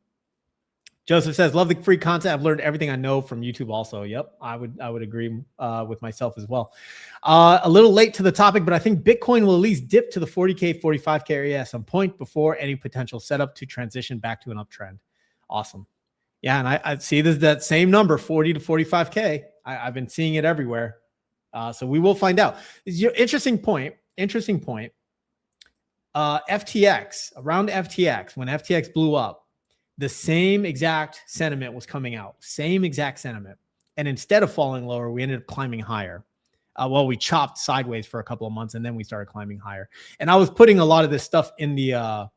Joseph says, love the free content. I've learned everything I know from YouTube also. Yep, I would agree with myself as well. A little late to the topic, but I think Bitcoin will at least dip to the 40K, 45K area at some point before any potential setup to transition back to an uptrend. Awesome. Yeah, and I see that same number, 40 to 45K. I've been seeing it everywhere. So we will find out. Interesting point. FTX, around FTX, when FTX blew up, the same exact sentiment was coming out, same exact sentiment. And instead of falling lower, we ended up climbing higher. We chopped sideways for a couple of months and then we started climbing higher. And I was putting a lot of this stuff in the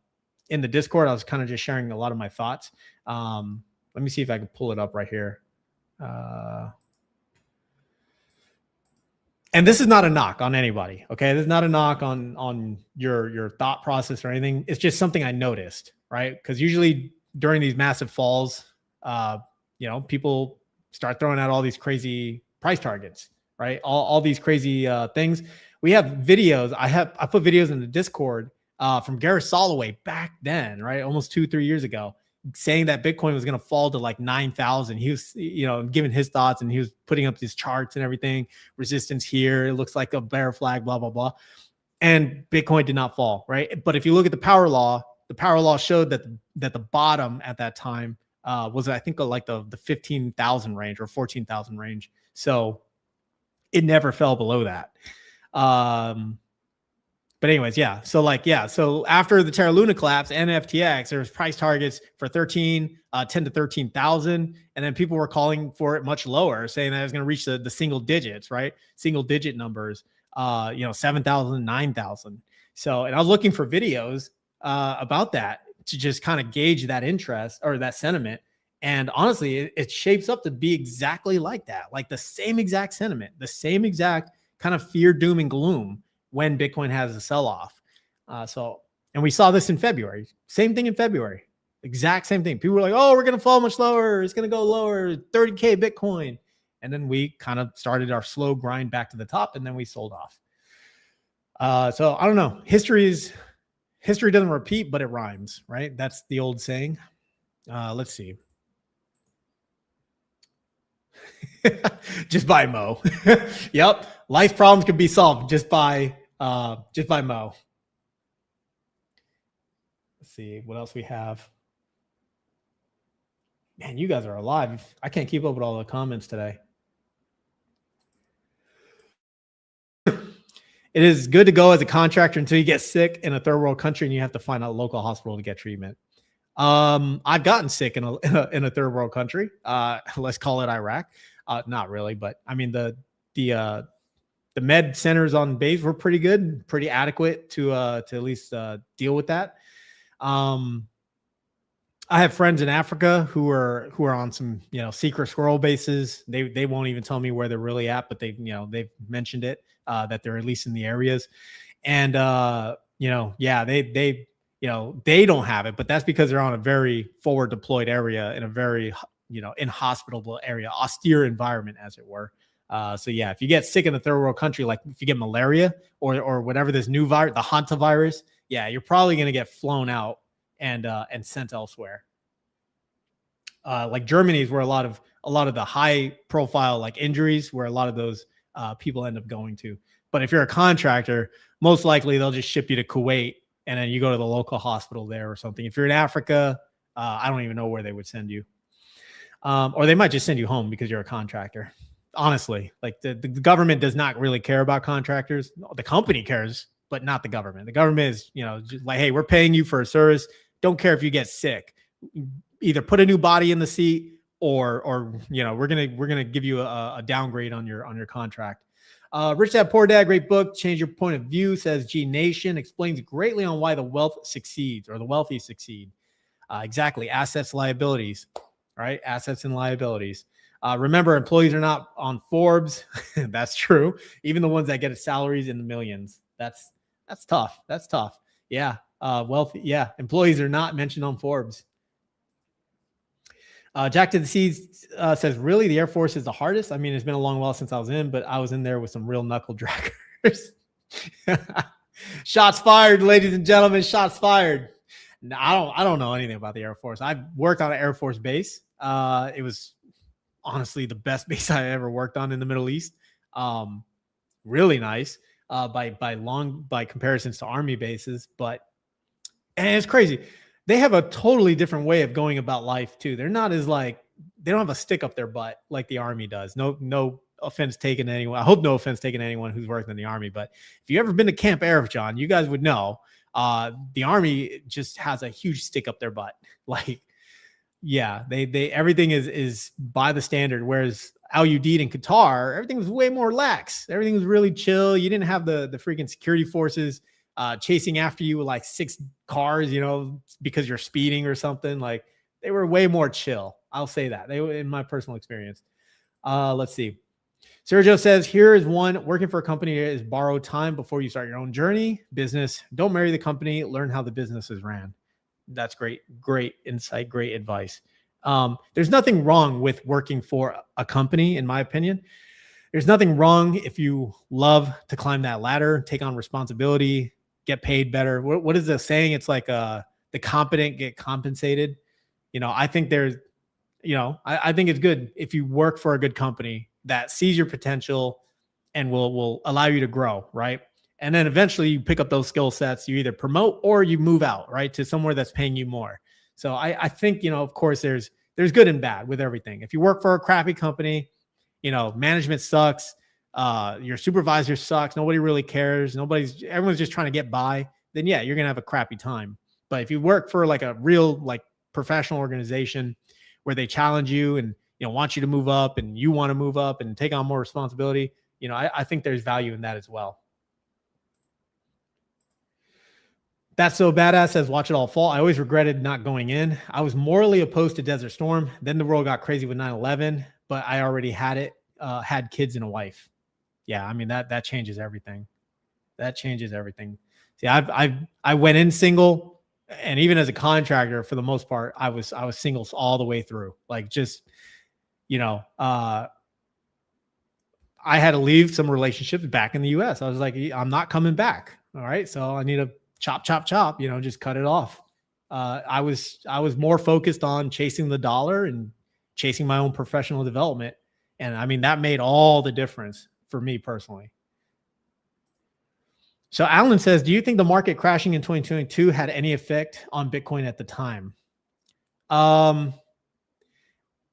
Discord. I was kind of just sharing a lot of my thoughts. Let me see if I can pull it up right here. And this is not a knock on anybody. Okay. This is not a knock on your thought process or anything. It's just something I noticed, right? Because usually during these massive falls, people start throwing out all these crazy price targets, right? All these crazy things. We have videos. I put videos in the Discord from Gareth Soloway back then, right? Almost 2-3 years ago, saying that Bitcoin was going to fall to like 9,000. He was, giving his thoughts and he was putting up these charts and everything. Resistance here. It looks like a bear flag, blah, blah, blah. And Bitcoin did not fall, right? But if you look at the power law showed that the bottom at that time was, I think, like the 15,000 range or 14,000 range. So it never fell below that. But anyways, yeah. So after the Terra Luna collapse and FTX, there was price targets for 10 to 13,000. And then people were calling for it much lower, saying that it was going to reach the single digits, right? Single digit numbers, 7,000, 9,000. So, and I was looking for videos about that to just kind of gauge that interest or that sentiment. And honestly, it shapes up to be exactly like that, like the same exact sentiment, the same exact kind of fear, doom, and gloom when Bitcoin has a sell-off. And we saw this in February. Same thing in February. Exact same thing. People were like, oh, we're going to fall much lower. It's going to go lower, 30K Bitcoin. And then we kind of started our slow grind back to the top, and then we sold off. So I don't know. History doesn't repeat, but it rhymes, right? That's the old saying. Let's see. Just by Mo. Yep. Life problems can be solved just by Mo. Let's see what else we have. Man, you guys are alive. I can't keep up with all the comments today. It is good to go as a contractor until you get sick in a third world country and you have to find a local hospital to get treatment. I've gotten sick in a third world country. Let's call it Iraq. Not really, but I mean the med centers on base were pretty good, pretty adequate to at least deal with that. I have friends in Africa who are on some secret squirrel bases. They won't even tell me where they're really at, but they've mentioned it that they're at least in the areas, and they don't have it, but that's because they're on a very forward deployed area in a very inhospitable area, austere environment, as it were. So yeah, if you get sick in a third world country, like if you get malaria or whatever this new virus, the hantavirus, yeah, you're probably going to get flown out and sent elsewhere. Like Germany is where a lot of the high profile like injuries, where a lot of those people end up going to. But if you're a contractor, most likely they'll just ship you to Kuwait and then you go to the local hospital there or something. If you're in Africa, I don't even know where they would send you. Or they might just send you home because you're a contractor. Honestly, like the government does not really care about contractors. The company cares, but not the government. The government is, just like, hey, we're paying you for a service. Don't care if you get sick. Either put a new body in the seat or we're gonna give you a downgrade on your contract. Rich Dad Poor Dad, great book. Change Your Point of View, says G Nation, explains greatly on why the wealth succeeds or the wealthy succeed. Exactly. Assets, liabilities, right? Assets and liabilities. Remember, employees are not on Forbes. That's true. Even the ones that get salaries in the millions. That's tough. That's tough. Yeah. Wealthy. Yeah. Employees are not mentioned on Forbes. Jack to the Seas says, really, the Air Force is the hardest? I mean, it's been a long while since I was in, but I was in there with some real knuckle draggers. Shots fired, ladies and gentlemen. Shots fired. No, I don't know anything about the Air Force. I've worked on an Air Force base. It was honestly the best base I ever worked on in the Middle East. Really nice by comparisons to Army bases, and it's crazy. They have a totally different way of going about life too. They're not as they don't have a stick up their butt like the Army does. No offense taken to anyone. I hope no offense taken to anyone who's worked in the Army, but if you've ever been to Camp Arif, John, you guys would know The army just has a huge stick up their butt. Like, yeah, they everything is by the standard. Whereas Al Udeid in Qatar, everything was way more lax. Everything was really chill. You didn't have the freaking security forces chasing after you with like 6 cars, because you're speeding or something. Like, they were way more chill. I'll say that. They were, in my personal experience. Let's see. Sergio says, here is one: working for a company is borrowed time before you start your own journey. Business, don't marry the company, learn how the business is ran. That's great. Great insight. Great advice. There's nothing wrong with working for a company, in my opinion. There's nothing wrong if you love to climb that ladder, take on responsibility, get paid better. What is the saying? It's like the competent get compensated. I think there's, I think it's good if you work for a good company that sees your potential and will allow you to grow, right? And then eventually you pick up those skill sets, you either promote or you move out, right, to somewhere that's paying you more. So I think, of course, there's good and bad with everything. If you work for a crappy company, management sucks, your supervisor sucks, nobody really cares, everyone's just trying to get by, then yeah, you're gonna have a crappy time. But if you work for like a real like professional organization where they challenge you and want you to move up and you want to move up and take on more responsibility, I think there's value in that as well. That's So Badass says, watch it all fall. I always regretted not going in. I was morally opposed to Desert Storm. Then the world got crazy with 9/11, but I already had kids and a wife. Yeah, I mean, that changes everything. That changes everything. See, I went in single, and even as a contractor, for the most part, I was single all the way through. Like, just, I had to leave some relationships back in the US. I was like, I'm not coming back. All right. So I need to chop, just cut it off. I was more focused on chasing the dollar and chasing my own professional development. And I mean, that made all the difference for me personally. So Alan says, do you think the market crashing in 2022 had any effect on Bitcoin at the time?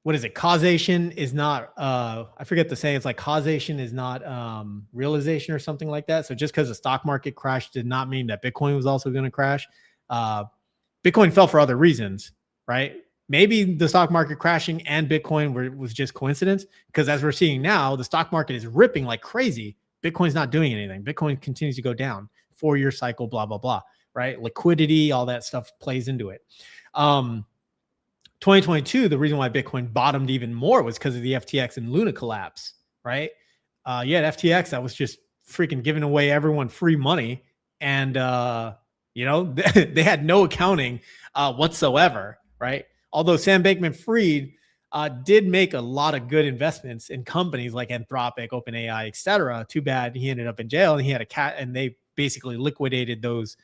What is it? Causation is not, I forget the saying. It's like causation is not realization or something like that. So just because the stock market crashed did not mean that Bitcoin was also going to crash. Bitcoin fell for other reasons, right? Maybe the stock market crashing and Bitcoin was just coincidence, because as we're seeing now, the stock market is ripping like crazy. Bitcoin's not doing anything. Bitcoin continues to go down, 4-year cycle, blah, blah, blah, right? Liquidity, all that stuff plays into it. 2022, the reason why Bitcoin bottomed even more was because of the FTX and Luna collapse, right? You had FTX that was just freaking giving away everyone free money. And, they had no accounting whatsoever, right? Although Sam Bankman-Fried did make a lot of good investments in companies like Anthropic, OpenAI, etc. Too bad he ended up in jail, and he had and they basically liquidated those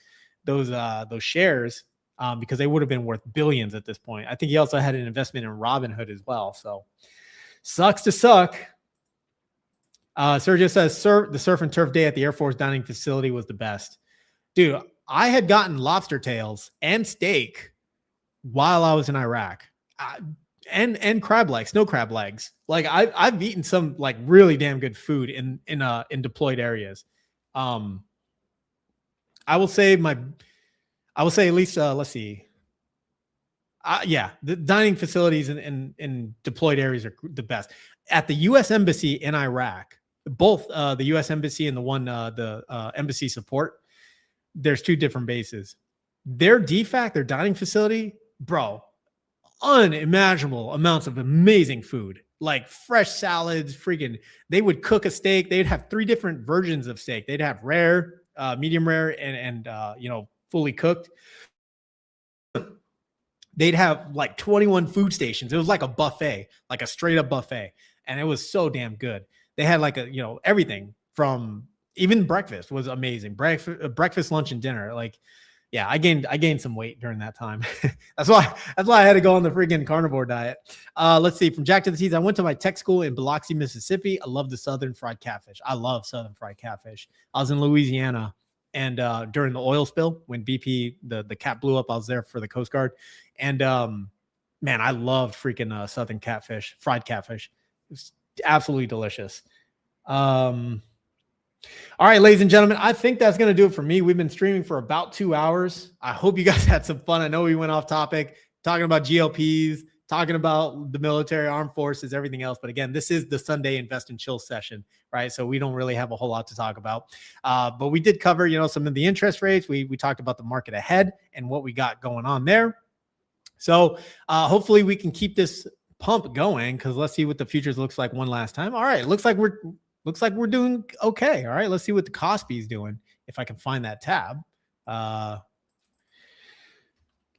shares. Because they would have been worth billions at this point. I think he also had an investment in Robinhood as well. So sucks to suck. Sergio says, the surf and turf day at the Air Force dining facility was the best. Dude, I had gotten lobster tails and steak while I was in Iraq. And crab legs, snow crab legs. Like I've eaten some like really damn good food in deployed areas. I will say at least, let's see. Yeah, the dining facilities in deployed areas are the best. At the U.S. Embassy in Iraq, both the U.S. Embassy and the embassy support, there's 2 different bases. Their DFAC, their dining facility, bro, unimaginable amounts of amazing food, like fresh salads, freaking. They would cook a steak. They'd have 3 different versions of steak. They'd have rare, medium rare, and fully cooked. They'd have like 21 food stations. It was like a buffet, like a straight up buffet. And it was so damn good. They had like everything from, even breakfast was amazing. Breakfast, lunch, and dinner. Like, yeah, I gained some weight during that time. that's why I had to go on the freaking carnivore diet. Let's see, from Jack to the Tees. I went to my tech school in Biloxi, Mississippi. I love the Southern fried catfish. I love Southern fried catfish. I was in Louisiana. And during the oil spill, when BP, the cap blew up, I was there for the Coast Guard. And man, I loved freaking Southern catfish, fried catfish. It was absolutely delicious. All right, ladies and gentlemen, I think that's going to do it for me. We've been streaming for about 2 hours. I hope you guys had some fun. I know we went off topic, talking about GLPs, talking about the military, armed forces, everything else. But again, this is the Sunday Invest and Chill session, right? So we don't really have a whole lot to talk about. But we did cover, some of the interest rates. We talked about the market ahead and what we got going on there. So hopefully we can keep this pump going, because let's see what the futures looks like one last time. All right, looks like we're doing okay. All right, let's see what the Kospi is doing, if I can find that tab.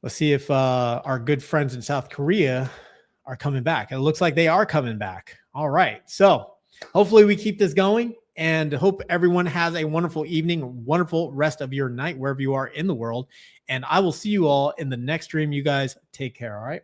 Let's see if our good friends in South Korea are coming back. It looks like they are coming back. All right, so hopefully we keep this going, and hope everyone has a wonderful evening, wonderful rest of your night, wherever you are in the world. And I will see you all in the next stream. You guys take care, all right?